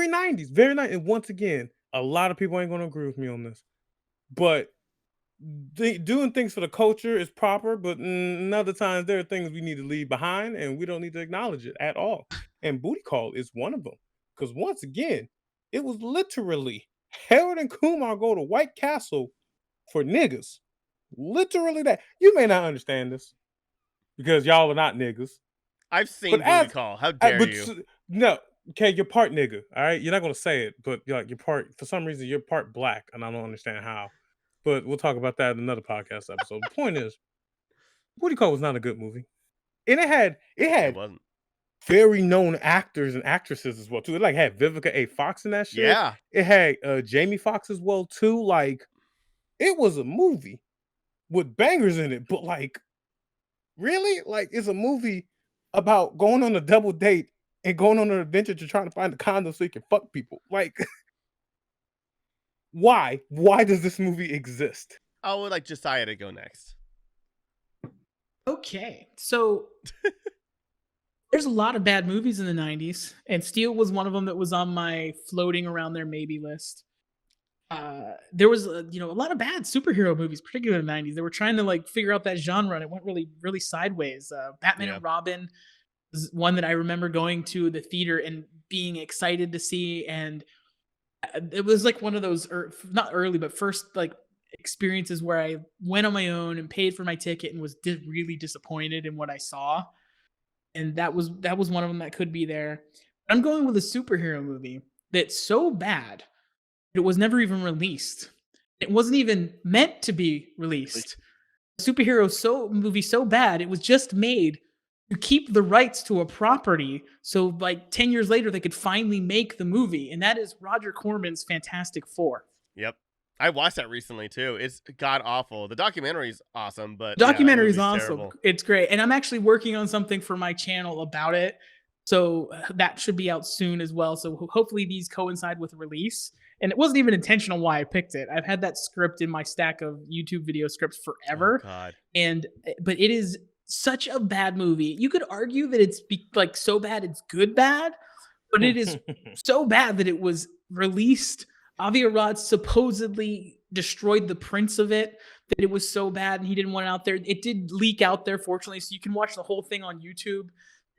90s. Very 90s. And once again, a lot of people ain't going to agree with me on this. But doing things for the culture is proper, but other times there are things we need to leave behind and we don't need to acknowledge it at all. And Booty Call is one of them. Because once again, it was literally Harold and Kumar go to White Castle for niggas. Literally that. You may not understand this because y'all are not niggas. I've seen Booty Call. How dare you? No. Okay, you're part nigga. All right. You're not going to say it, but you're part, for some reason, you're part black. And I don't understand how. But we'll talk about that in another podcast episode. The point is, Booty Call was not a good movie. And it wasn't. Very known actors and actresses as well, too. It had Vivica A. Fox in that shit. Yeah. It had Jamie Foxx as well, too. it was a movie with bangers in it, but like, really? Like, it's a movie about going on a double date and going on an adventure to try to find a condom so you can fuck people. Like, why? Why does this movie exist? I would like Josiah to go next. Okay, so there's a lot of bad movies in the 90s, and Steel was one of them that was on my floating around there maybe list. There was a lot of bad superhero movies, particularly in the 90s. They were trying to like figure out that genre, and it went really, really sideways. Batman and Robin was one that I remember going to the theater and being excited to see, and it was like one of those not early, but first like experiences where I went on my own and paid for my ticket and was really disappointed in what I saw. And that was one of them that could be there. I'm going with a superhero movie that's so bad it was never even released. It wasn't even meant to be released. A superhero movie so bad it was just made to keep the rights to a property, so like 10 years later they could finally make the movie, and that is Roger Corman's Fantastic Four. Yep. I watched that recently too. It's god awful. The documentary's awesome, but documentary's awesome. Terrible. It's great. And I'm actually working on something for my channel about it. So that should be out soon as well. So hopefully these coincide with release. And it wasn't even intentional why I picked it. I've had that script in my stack of YouTube video scripts forever. Oh, God. But it is such a bad movie. You could argue that it's like so bad it's good bad, but it is so bad that it was released. Avi Arad supposedly destroyed the prints of it, that it was so bad and he didn't want it out there. It did leak out there, fortunately, so you can watch the whole thing on YouTube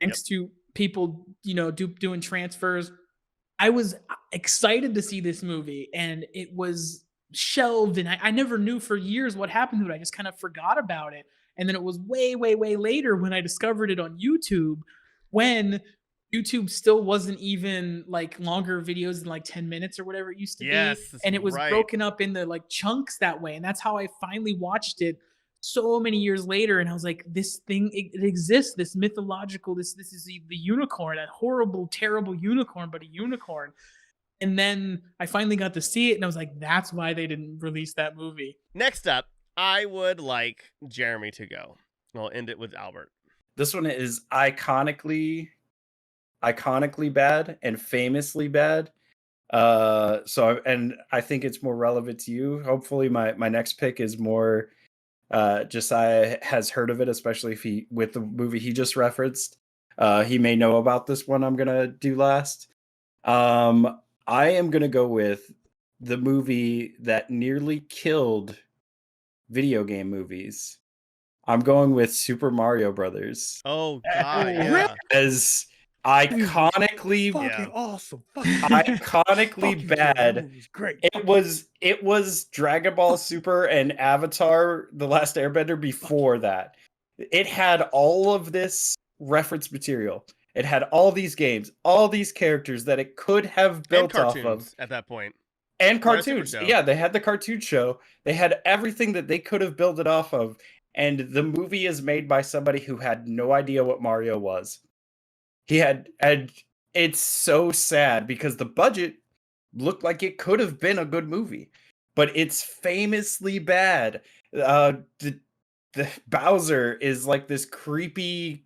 thanks to people, doing transfers. I was excited to see this movie, and it was shelved, and I never knew for years what happened to it. I just kind of forgot about it. And then it was way, way, way later when I discovered it on YouTube, when YouTube still wasn't even like longer videos than like 10 minutes or whatever it used to be. And it was broken up into like chunks that way. And that's how I finally watched it so many years later. And I was like, this thing, it exists, this mythological, this is the unicorn, that horrible, terrible unicorn, but a unicorn. And then I finally got to see it, and I was like, that's why they didn't release that movie. Next up, I would like Jeromy to go. I'll end it with Albert. This one is iconically bad and famously bad. And I think it's more relevant to you. Hopefully my next pick is more Josiah has heard of it, especially if with the movie he just referenced. He may know about this one I'm gonna do last. I am gonna go with the movie that nearly killed video game movies. I'm going with Super Mario Brothers. Oh God, yeah. As iconically awesome, iconically bad. Great. It was Dragon Ball Super and Avatar: The Last Airbender before that. It had all of this reference material. It had all these games, all these characters that it could have built off of at that point. And cartoons. Yeah, they had the cartoon show. They had everything that they could have built it off of. And the movie is made by somebody who had no idea what Mario was. And it's so sad because the budget looked like it could have been a good movie, but it's famously bad. The Bowser is like this creepy,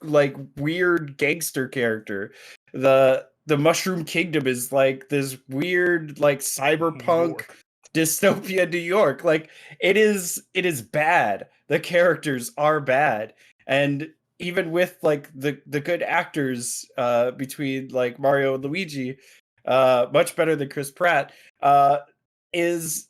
like weird gangster character. The Mushroom Kingdom is like this weird, like cyberpunk dystopia New York. Like it is bad. The characters are bad, and even with like the good actors between like Mario and Luigi, much better than Chris Pratt, is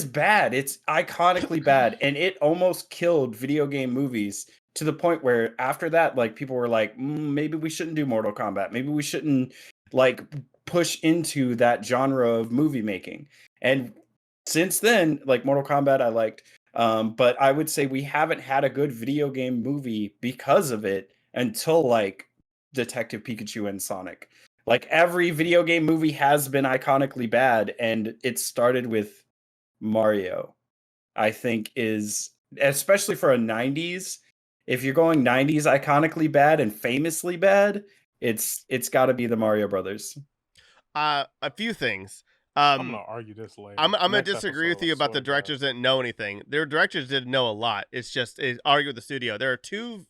bad. It's iconically bad, and it almost killed video game movies to the point where after that, like people were like, maybe we shouldn't do Mortal Kombat. Maybe we shouldn't like push into that genre of movie making. And since then, like Mortal Kombat, I liked. But I would say we haven't had a good video game movie because of it until like Detective Pikachu and Sonic. Like every video game movie has been iconically bad, and it started with Mario. I think is, especially for a 90s, if you're going 90s iconically bad and famously bad, it's got to be the Mario Brothers. A few things. I'm gonna argue this later. I'm gonna disagree with you about the directors didn't know anything. Their directors didn't know a lot. It's argue with the studio. There are two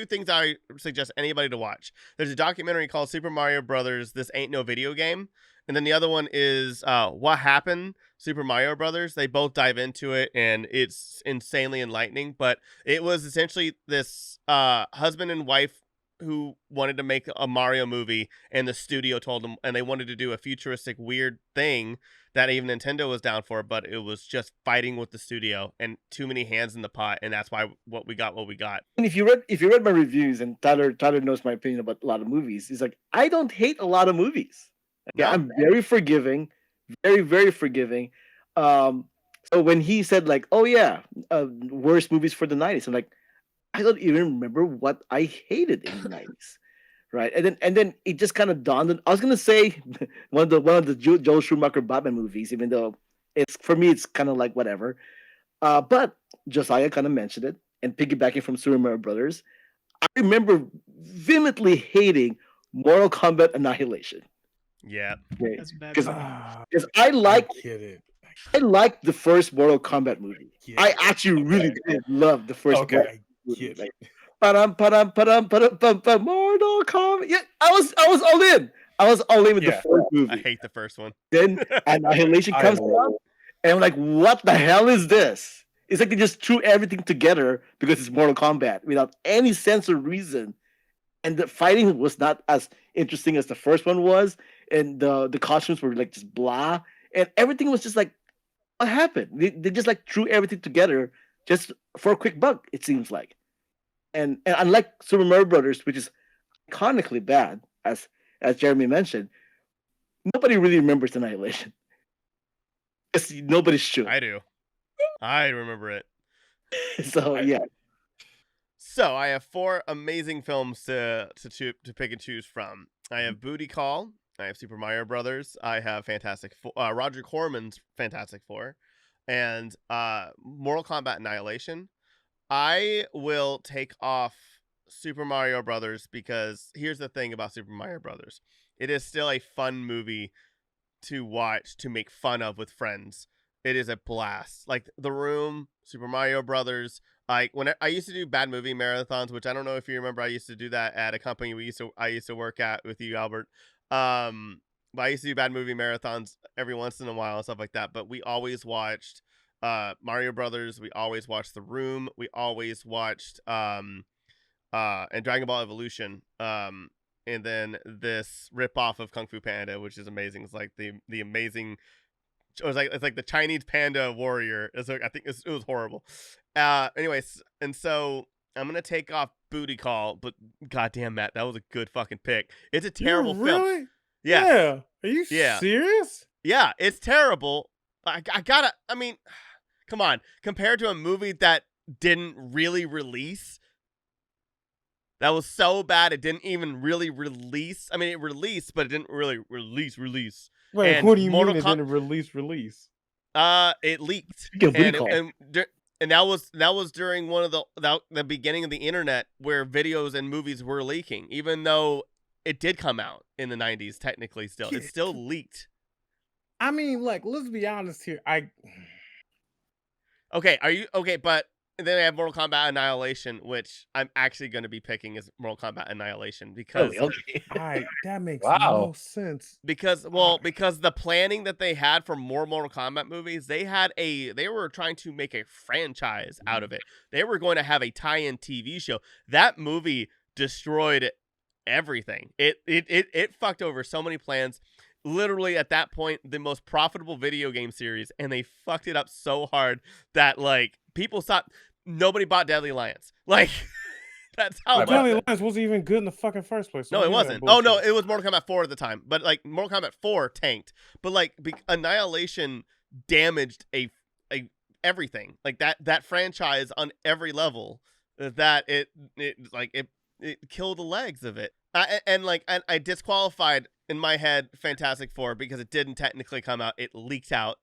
things I suggest anybody to watch. There's a documentary called Super Mario Brothers. This ain't no video game, and then the other one is What Happened, Super Mario Brothers. They both dive into it, and it's insanely enlightening. But it was essentially this husband and wife who wanted to make a Mario movie, and the studio told them, and they wanted to do a futuristic weird thing that even Nintendo was down for, but it was just fighting with the studio and too many hands in the pot, and that's why what we got. And if you read my reviews, and Tyler knows my opinion about a lot of movies, he's like, I don't hate a lot of movies. Okay, no. I'm very forgiving, very, very forgiving. So when he said like, oh yeah, worst movies for the 90s, I'm like, I don't even remember what I hated in the 90s, right? And then it just kind of dawned on. I was gonna say one of the Joel Schumacher Batman movies, even though it's for me it's kind of like whatever. But Josiah kind of mentioned it, and piggybacking from Super Mario Brothers, I remember vehemently hating Mortal Kombat Annihilation. Yeah, because I liked the first Mortal Kombat movie. I actually really did love the first. Okay. Like, Mortal Kombat. Yeah, I was all in. I was all in with the first movie. I hate the first one. Then Annihilation comes out, and I'm like, what the hell is this? It's like they just threw everything together because it's Mortal Kombat without any sense or reason. And the fighting was not as interesting as the first one was, and the costumes were like just blah, and everything was just like, what happened? They just like threw everything together just for a quick buck, it seems like. And unlike Super Mario Brothers, which is iconically bad, as Jeromy mentioned, nobody really remembers Annihilation. Nobody should. I do. I remember it. So yeah. So I have 4 amazing films to pick and choose from. I have Booty Call. I have Super Mario Brothers. I have Roger Corman's Fantastic Four, and Mortal Kombat Annihilation. I will take off Super Mario Brothers because here's the thing about Super Mario Brothers. It is still a fun movie to watch, to make fun of with friends. It is a blast. Like The Room, Super Mario Brothers. Like when I used to do bad movie marathons, which I don't know if you remember, I used to do that at a company I used to work at with you, Albert. But I used to do bad movie marathons every once in a while and stuff like that. But we always watched Mario Brothers. We always watched The Room. We always watched and Dragon Ball Evolution. And then this ripoff of Kung Fu Panda, which is amazing. It's like the amazing. It's like the Chinese panda warrior. It's like, I think it was horrible. Anyways, and so I'm gonna take off Booty Call, but goddamn, Matt, that was a good fucking pick. It's a terrible film. Yeah. Are you serious? Yeah, it's terrible. I mean, come on. Compared to a movie that didn't really release, that was so bad it didn't even really release. I mean, it released, but it didn't really release. Wait, and what do you mean it didn't release? It leaked. And that was during one of the beginning of the internet where videos and movies were leaking, even though it did come out in the 90s. Technically, it's still leaked. I mean, like, let's be honest here. Okay, are you okay? But then I have Mortal Kombat Annihilation, which I'm actually going to be picking as Mortal Kombat Annihilation because that makes no sense. Because the planning that they had for more Mortal Kombat movies, they were trying to make a franchise out of it. They were going to have a tie-in TV show. That movie destroyed everything. It fucked over so many plans. Literally at that point, the most profitable video game series, and they fucked it up so hard that like people stopped. Nobody bought Deadly Alliance. Like that's how Deadly Alliance wasn't even good in the fucking first place. So no, it wasn't. Oh no, it was Mortal Kombat 4 at the time. But like Mortal Kombat 4 tanked. But like Annihilation damaged everything. Like that franchise on every level. That it killed the legs of it. And I disqualified in my head Fantastic Four because it didn't technically come out. It leaked out.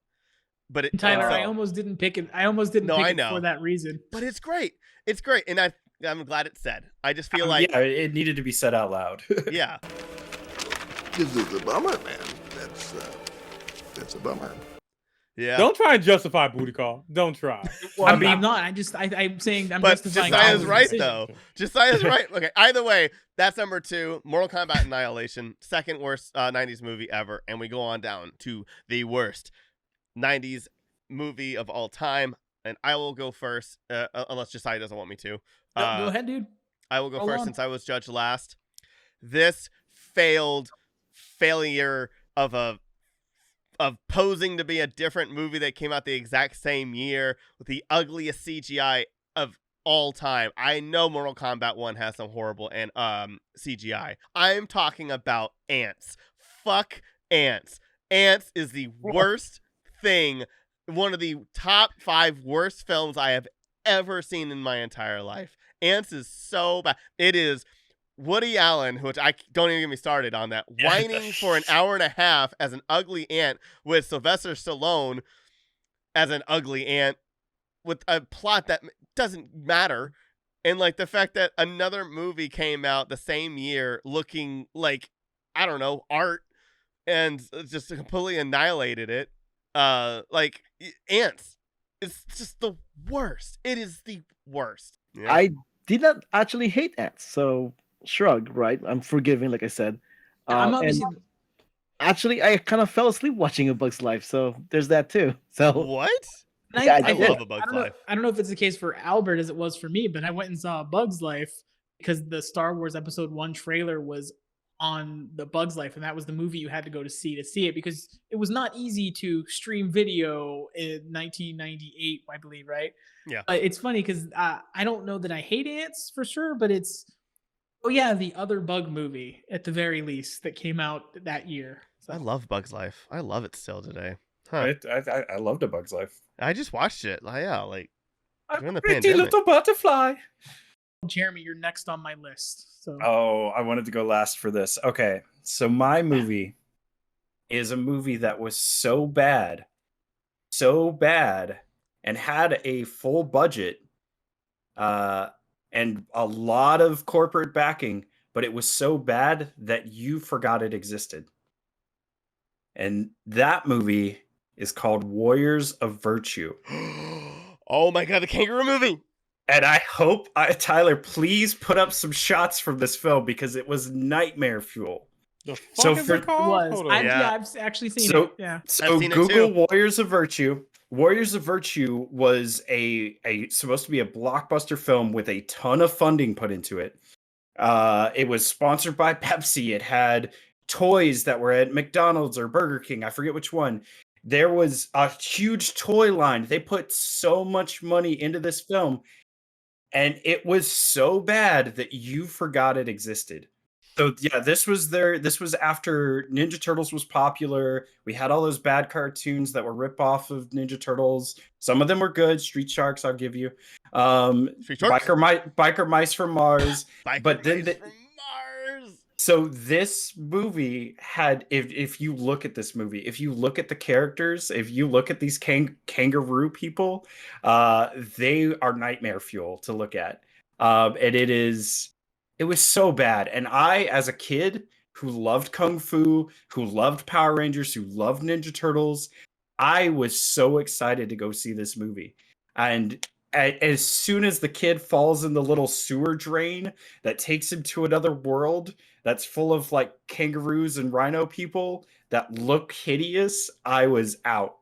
But Tyler, I almost didn't pick it. I almost didn't pick it for that reason. But it's great. It's great, and I'm glad it's said. I just feel like it needed to be said out loud. Yeah. This is a bummer, man. That's It's a bummer. Yeah. Don't try and justify booty call. Don't try. Well, I'm not. I'm saying I'm but justifying. Josiah's right though. Josiah's right. Okay. Either way, that's number 2. Mortal Kombat Annihilation, second worst 90s movie ever, and we go on down to the worst 90s movie of all time. And I will go first, unless Josiah doesn't want me to. Go ahead, dude. I will go first since I was judged last. This failure of posing to be a different movie that came out the exact same year with the ugliest CGI of all time. I know Mortal Kombat 1 has some horrible and CGI. I'm talking about Ants. Fuck Ants. Ants is the worst thing, one of the top 5 worst films I have ever seen in my entire life. Ants is so bad. It is Woody Allen, which I don't even get me started on that, whining for an hour and a half as an ugly ant with Sylvester Stallone as an ugly ant with a plot that doesn't matter. And like the fact that another movie came out the same year looking like, I don't know, art, and just completely annihilated it. Like Ants, it's just the worst. It is the worst. Yeah. I did not actually hate Ants, so shrug, right? I'm forgiving, like I said. I'm obviously. Actually, I kind of fell asleep watching A Bug's Life, so there's that too. So what? Yeah, I love A Bug's Life. I don't know if it's the case for Albert as it was for me, but I went and saw A Bug's Life because the Star Wars Episode 1 trailer was on the Bug's Life, and that was the movie you had to go to see it because it was not easy to stream video in 1998, I believe, right? Yeah. It's funny because I don't know that I hate Ants for sure, but it's the other Bug movie at the very least that came out that year. So. I love Bug's Life. I love it still today. Huh. I loved A Bug's Life. I just watched it. Like during the pretty pandemic. little butterfly. Jeremy, you're next on my list. So. Oh, I wanted to go last for this. Okay, so my movie is a movie that was so bad, and had a full budget, and a lot of corporate backing, but it was so bad that you forgot it existed. And that movie is called Warriors of Virtue. Oh my god, the kangaroo movie! And I hope, Tyler, please put up some shots from this film because it was nightmare fuel. The fuck is it called? I've actually seen it. Yeah. So Google Warriors of Virtue. Warriors of Virtue was a supposed to be a blockbuster film with a ton of funding put into it. It was sponsored by Pepsi. It had toys that were at McDonald's or Burger King. I forget which one. There was a huge toy line. They put so much money into this film, and it was so bad that you forgot it existed. So yeah, this was after Ninja Turtles was popular. We had all those bad cartoons that were rip-off of Ninja Turtles. Some of them were good. Street Sharks, I'll give you. Biker Mice from Mars. So this movie had, if you look at this movie, if you look at the characters, if you look at these kangaroo people, they are nightmare fuel to look at. And it was so bad. And I, as a kid who loved Kung Fu, who loved Power Rangers, who loved Ninja Turtles, I was so excited to go see this movie. And as soon as the kid falls in the little sewer drain that takes him to another world that's full of like kangaroos and rhino people that look hideous, I was out.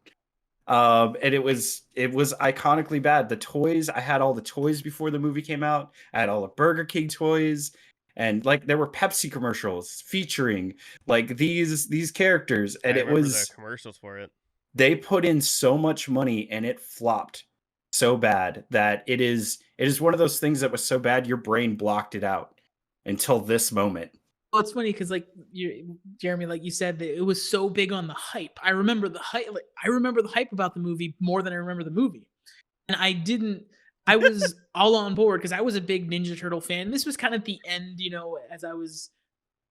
And it was iconically bad. The toys, I had all the toys before the movie came out. I had all the Burger King toys, and like there were Pepsi commercials featuring like these characters, and it was the commercials for it. They put in so much money and it flopped so bad that it is one of those things that was so bad your brain blocked it out until this moment. Well, it's funny because, like Jeremy, like you said, that it was so big on the hype. I remember the hype. Like, I remember the hype about the movie more than I remember the movie, and I was all on board because I was a big Ninja Turtle fan. This was kind of the end, as I was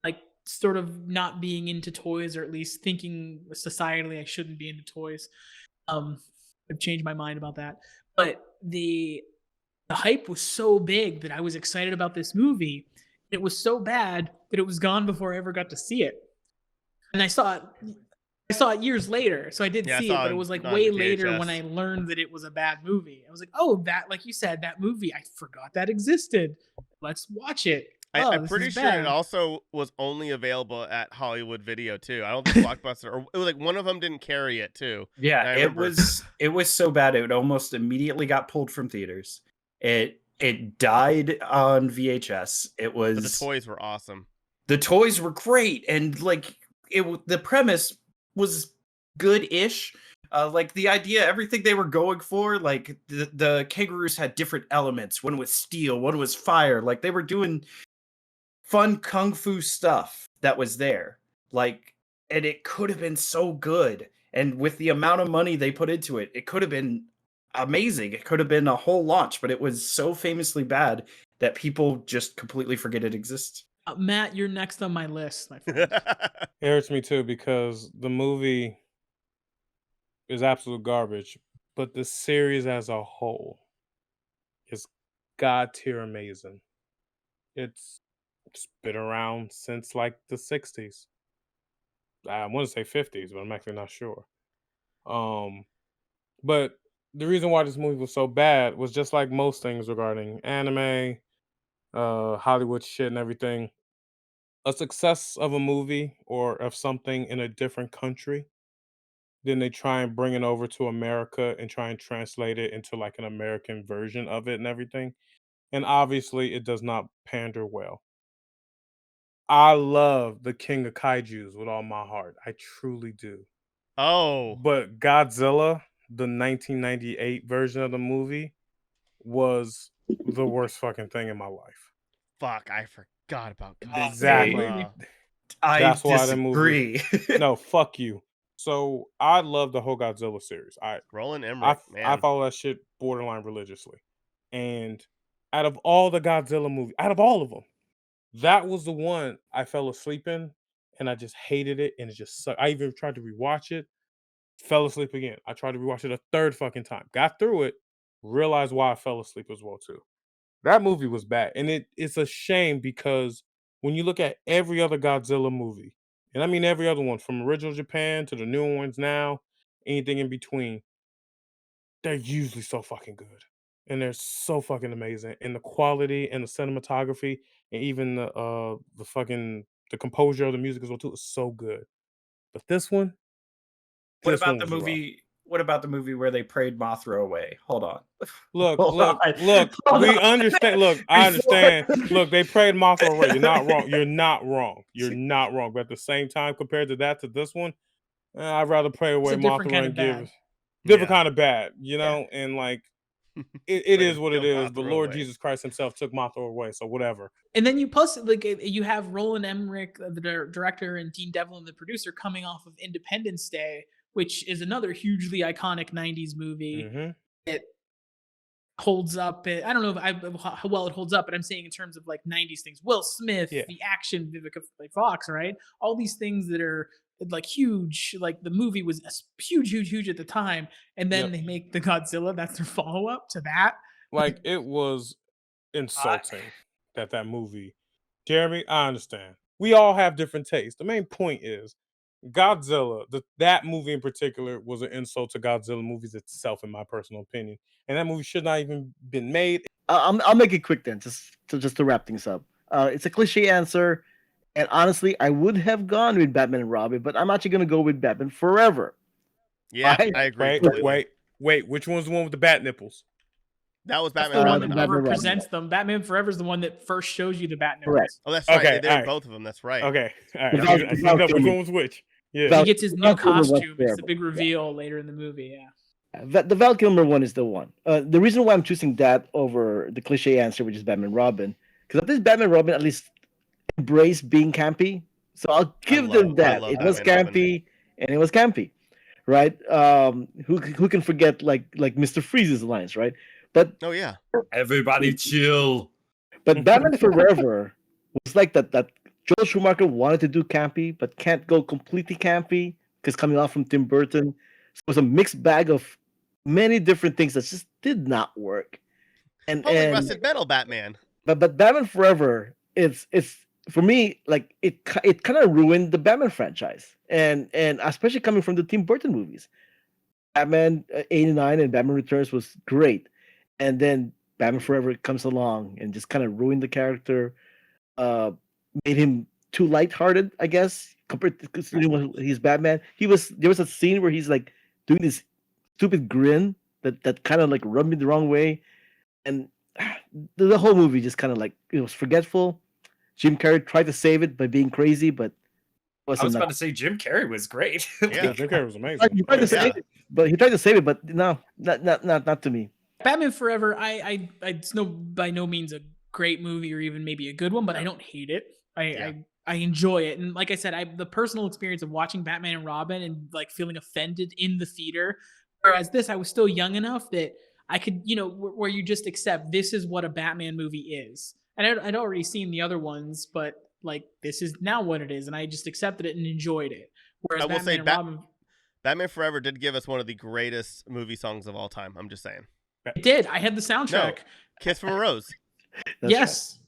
like sort of not being into toys, or at least thinking societally I shouldn't be into toys. I've changed my mind about that, but the hype was so big that I was excited about this movie. It was so bad that it was gone before I ever got to see it. And I saw it. I saw it years later, so I did see it, but it was like way later when I learned that it was a bad movie. I was like, oh, that, like you said, that movie, I forgot that existed. Let's watch it. I'm pretty sure it also was only available at Hollywood Video too. I don't think Blockbuster, or it was like one of them didn't carry it too. Yeah, it was so bad it almost immediately got pulled from theaters. It died on VHS. But the toys were awesome. The toys were great, and like the premise was good-ish. Like the idea, everything they were going for, like the kangaroos had different elements. One was steel, one was fire. Like they were doing fun kung fu stuff that was there. Like, and it could have been so good. And with the amount of money they put into it, it could have been amazing. It could have been a whole launch, but it was so famously bad that people just completely forget it exists. Matt, you're next on my list, my friend. It hurts me too because the movie is absolute garbage, but the series as a whole is god tier amazing. It's been around since like the 60s. I want to say 50s, but I'm actually not sure. But the reason why this movie was so bad was just like most things regarding anime, Hollywood shit and everything. A success of a movie or of something in a different country, then they try and bring it over to America and try and translate it into like an American version of it and everything. And obviously it does not pander well. I love the King of Kaijus with all my heart. I truly do. Oh. But Godzilla, the 1998 version of the movie, was the worst fucking thing in my life. Fuck, I forgot about Godzilla. Exactly. That's why the movie. No, fuck you. So I love the whole Godzilla series. Roland Emmerich, man. I follow that shit borderline religiously. And out of all the Godzilla movies, out of all of them, that was the one I fell asleep in, and I just hated it, and it just sucked. I even tried to rewatch it, fell asleep again. I tried to rewatch it a third fucking time. Got through it, realized why I fell asleep as well too. That movie was bad, and it's a shame because when you look at every other Godzilla movie, and I mean every other one, from original Japan to the new ones now, anything in between, they're usually so fucking good. And they're so fucking amazing. And the quality and the cinematography and even the composure of the music as well too is so good. But this one, What about the movie where they prayed Mothra away? Hold on. Look. We understand. Look, I understand. Look, they prayed Mothra away. You're not wrong. You're not wrong. But at the same time, compared to this one, I'd rather pray away Mothra and give different kind of bad, you know, and like it is what it is. The Lord Jesus Christ himself took Mothra away, so whatever. And then you you have Roland Emmerich, the director, and Dean Devlin, the producer, coming off of Independence Day, which is another hugely iconic 90s movie. Mm-hmm. It holds up. I don't know how well it holds up, but I'm saying in terms of like 90s things. Will Smith, the action, Vivica Fox, right? All these things that are like huge. Like the movie was huge at the time, and then they make the Godzilla. That's their follow up to that. Like it was insulting that movie. Jeremy, I understand. We all have different tastes. The main point is Godzilla. That movie in particular was an insult to Godzilla movies itself, in my personal opinion. And that movie should not even been made. I'll make it quick then, just to wrap things up. It's a cliche answer. And honestly, I would have gone with Batman and Robin, but I'm actually going to go with Batman Forever. Yeah, I agree. Wait. Which one's the one with the bat nipples? That was Batman. The one that represents them. Batman Forever is the one that first shows you the bat nipples. Correct. Oh, that's right. Okay, they're both of them. That's right. Okay. All right. Which one was which? Yeah. He gets his new costume. It's the big reveal later in the movie. Yeah. The Val Kilmer one is the one. The reason why I'm choosing that over the cliche answer, which is Batman Robin, because at least Batman Robin at least embrace being campy, so I'll give them that. It was campy, and it was campy, right? Who can forget like Mr. Freeze's lines, right? But everybody chill. But Batman Forever was like that Joel Schumacher wanted to do campy, but can't go completely campy because coming off from Tim Burton, so it was a mixed bag of many different things that just did not work. And Rusted Metal Batman. But Batman Forever, it's for me, like it kind of ruined the Batman franchise, and especially coming from the Tim Burton movies. Batman '89 and Batman Returns was great, and then Batman Forever comes along and just kind of ruined the character. Uh, Made him too lighthearted, I guess, compared to considering when he's Batman. There was a scene where he's like doing this stupid grin that kind of like rubbed me the wrong way, and the whole movie just kind of like it was forgetful. Jim Carrey tried to save it by being crazy, but I was about to say Jim Carrey was great. Yeah, Jim Carrey was amazing. He tried to save it, but no, not to me. Batman Forever, it's by no means a great movie or even maybe a good one, but I don't hate it. I enjoy it, and like I said, the personal experience of watching Batman and Robin and like feeling offended in the theater, whereas this I was still young enough that I could, where you just accept this is what a Batman movie is, and I'd already seen the other ones, but like this is now what it is, and I just accepted it and enjoyed it. Whereas I will Batman say and Robin, Batman Forever did give us one of the greatest movie songs of all time. I'm just saying. it did. I had the soundtrack. No, Kiss from a Rose. Yes.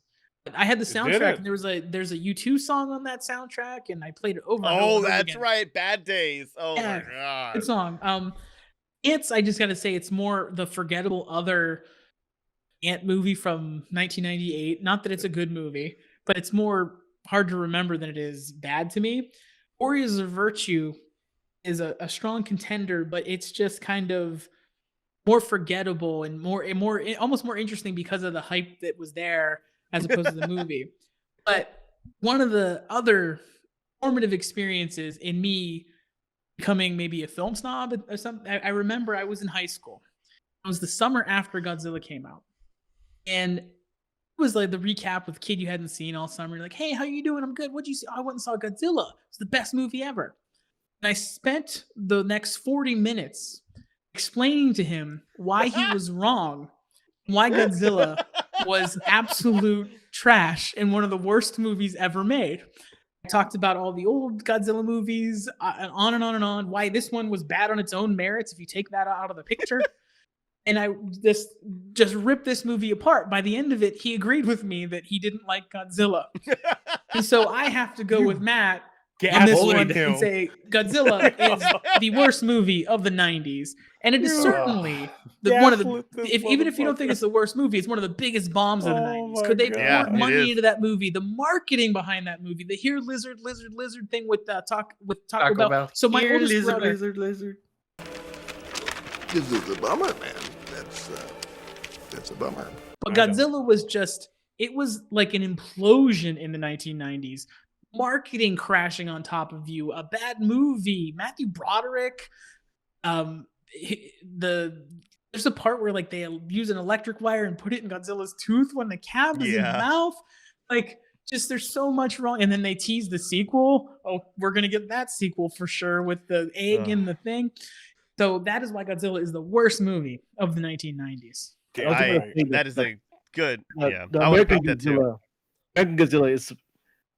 Right. I had the soundtrack, and there's a U2 song on that soundtrack, and I played it over. And over that's again. Right, Bad Days. Oh yeah, my god, good song. I just gotta say, it's more the forgettable other Ant movie from 1998. Not that it's a good movie, but it's more hard to remember than it is bad to me. Warriors of Virtue is a strong contender, but it's just kind of more forgettable and almost more interesting because of the hype that was there as opposed to the movie. But one of the other formative experiences in me becoming maybe a film snob or something, I remember I was in high school. It was the summer after Godzilla came out. And it was like the recap with a kid you hadn't seen all summer. You're like, hey, how you doing? I'm good. What'd you see? Oh, I went and saw Godzilla. It's the best movie ever. And I spent the next 40 minutes explaining to him why he was wrong, why Godzilla was absolute trash and one of the worst movies ever made. I talked about all the old Godzilla movies, and on and on and on, why this one was bad on its own merits if you take that out of the picture. And I just ripped this movie apart. By the end of it, he agreed with me that he didn't like Godzilla. And so I have to go with Matt on this one and say Godzilla is the worst movie of the 90s. And it is certainly one of the, even if you don't think it's the worst movie, it's one of the biggest bombs of the 90s. Could they pour money into that movie? The marketing behind that movie, the here lizard thing with Taco Bell. So my oldest brother, lizard. This is a bummer, man. That's a bummer. But Godzilla was it was like an implosion in the 1990s. Marketing crashing on top of you, a bad movie. Matthew Broderick, there's a part where like they use an electric wire and put it in Godzilla's tooth when the cab is in the mouth. Like, just there's so much wrong. And then they tease the sequel. Oh, we're gonna get that sequel for sure with the egg and the thing. So that is why Godzilla is the worst movie of the 1990s. That is a good. The American Godzilla. American Godzilla is.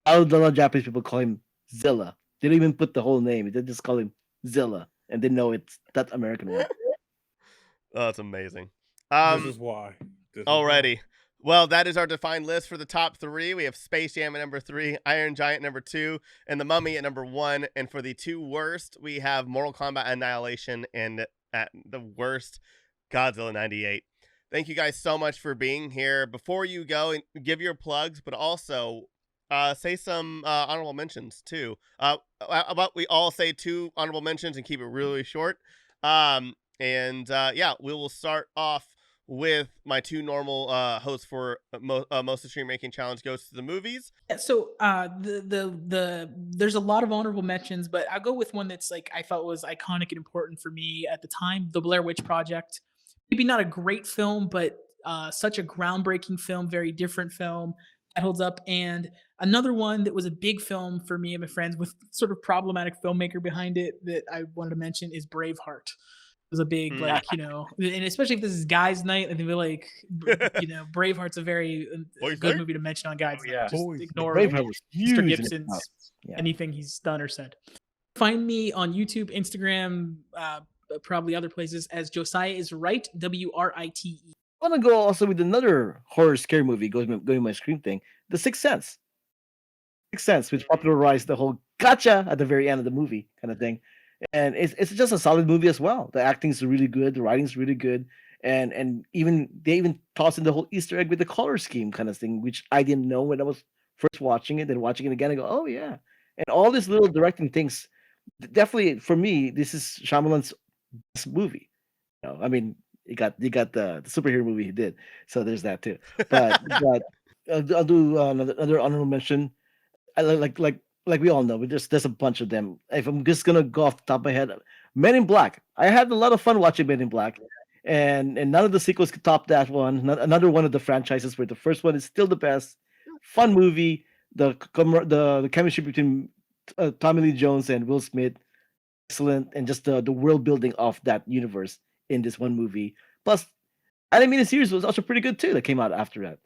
A lot of Japanese people call him Zilla. They don't even put the whole name. They just call him Zilla, and they know it's that American one. Oh, that's amazing. This is why. Alrighty. Well, that is our defined list for the top 3. We have Space Jam at number 3, Iron Giant number 2, and The Mummy at number 1. And for the 2 worst, we have Mortal Kombat Annihilation, and at the worst, Godzilla 98. Thank you guys so much for being here. Before you go, give your plugs, but also say some honorable mentions too. About we all say 2 honorable mentions and keep it really short. We will start off with my 2 normal hosts for most of Stream Ranking Challenge Goes to the Movies. Yeah, so there's a lot of honorable mentions, but I'll go with one that's like I felt was iconic and important for me at the time, The Blair Witch Project. Maybe not a great film, but such a groundbreaking film, very different film that holds up. And another one that was a big film for me and my friends with sort of problematic filmmaker behind it that I wanted to mention is Braveheart. It was a big, and especially if this is guys' night, I feel like, Braveheart's a very good movie to mention on guys' night. Just ignore Mr. Gibson's anything he's done or said. Find me on YouTube, Instagram, probably other places as Josiah is Right, WRITE. I want to go also with another horror scary movie going my screen thing, The Sixth Sense. Makes sense, which popularized the whole gotcha at the very end of the movie kind of thing. And it's just a solid movie as well. The acting's really good, the writing's really good, and even they even toss in the whole Easter egg with the color scheme kind of thing, which I didn't know when I was first watching it. Then watching it again, I go, oh yeah. And all these little directing things, definitely for me, this is Shyamalan's best movie. I mean, you got the superhero movie he did, so there's that too. But I'll do another honorable mention. I like we all know, but there's a bunch of them. If I'm just gonna go off the top of my head, Men in Black. I had a lot of fun watching Men in Black, and none of the sequels could top that one. Another one of the franchises where the first one is still the best. Fun movie. The chemistry between Tommy Lee Jones and Will Smith, excellent, and just the world building of that universe in this one movie. Plus, animated series was also pretty good too. That came out after that.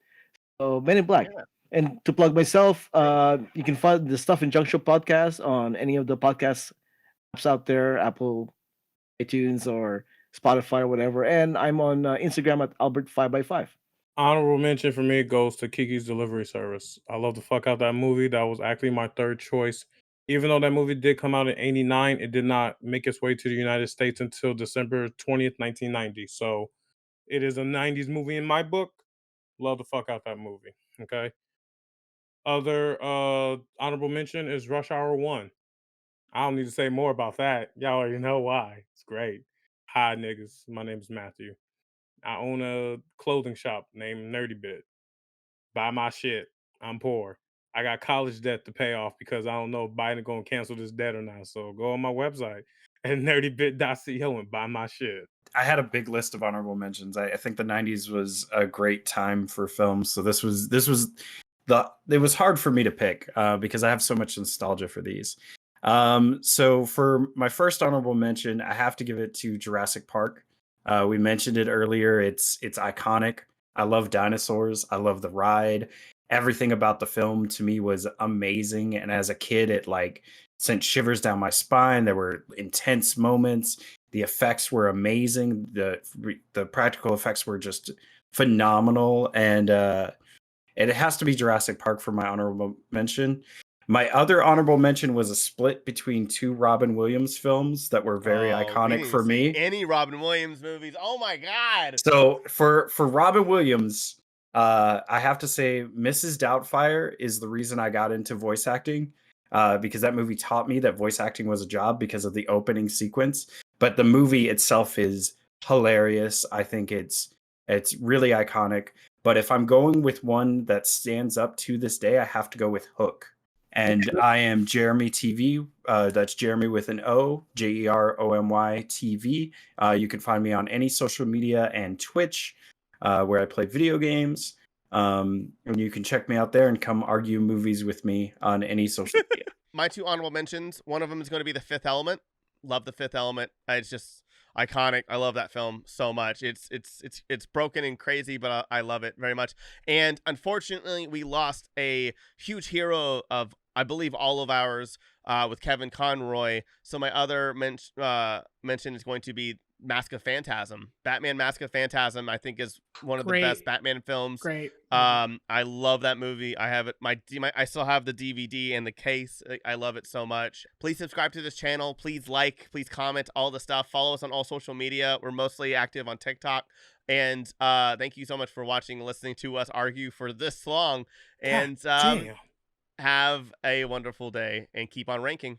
So Men in Black. Yeah. And to plug myself, you can find the Stuff in Junk Show podcast on any of the podcast apps out there, Apple, iTunes, or Spotify, or whatever. And I'm on Instagram at Albert5x5. Honorable mention for me goes to Kiki's Delivery Service. I love the fuck out that movie. That was actually my third choice. Even though that movie did come out in '89, it did not make its way to the United States until December 20th, 1990. So it is a 90s movie in my book. Love the fuck out that movie. Okay. Other honorable mention is Rush Hour 1. I don't need to say more about that. Y'all already know why. It's great. Hi, niggas. My name is Matthew. I own a clothing shop named Nerdy Bit. Buy my shit. I'm poor. I got college debt to pay off because I don't know if Biden going to cancel this debt or not. So go on my website at nerdybit.co and buy my shit. I had a big list of honorable mentions. I think the 90s was a great time for films. So this was it was hard for me to pick because I have so much nostalgia for these. So for my first honorable mention, I have to give it to Jurassic Park. We mentioned it earlier. It's iconic. I love dinosaurs. I love the ride. Everything about the film to me was amazing. And as a kid, it like sent shivers down my spine. There were intense moments. The effects were amazing. The practical effects were just phenomenal. And it has to be Jurassic Park for my honorable mention. My other honorable mention was a split between two Robin Williams films that were very iconic for me. Any Robin Williams movies? Oh my god! So for Robin Williams, I have to say Mrs. Doubtfire is the reason I got into voice acting, because that movie taught me that voice acting was a job because of the opening sequence. But the movie itself is hilarious. I think it's really iconic. But if I'm going with one that stands up to this day, I have to go with Hook. And I am JeromyTV. That's Jeremy with an O, Jeromy TV. You can find me on any social media and Twitch, where I play video games. And you can check me out there and come argue movies with me on any social media. My two honorable mentions, one of them is going to be The Fifth Element. Love The Fifth Element. It's just iconic. I love that film so much. It's broken and crazy, but I love it very much. And unfortunately, we lost a huge hero of, I believe, all of ours, with Kevin Conroy. So my other mention is going to be Mask of Phantasm. Batman Mask of Phantasm, I think, is one of the best Batman films. Great. I love that movie. I have it. I still have the DVD and the case. I love it so much. Please subscribe to this channel. Please like. Please comment. All the stuff. Follow us on all social media. We're mostly active on TikTok. And thank you so much for watching and listening to us argue for this long. And have a wonderful day and keep on ranking.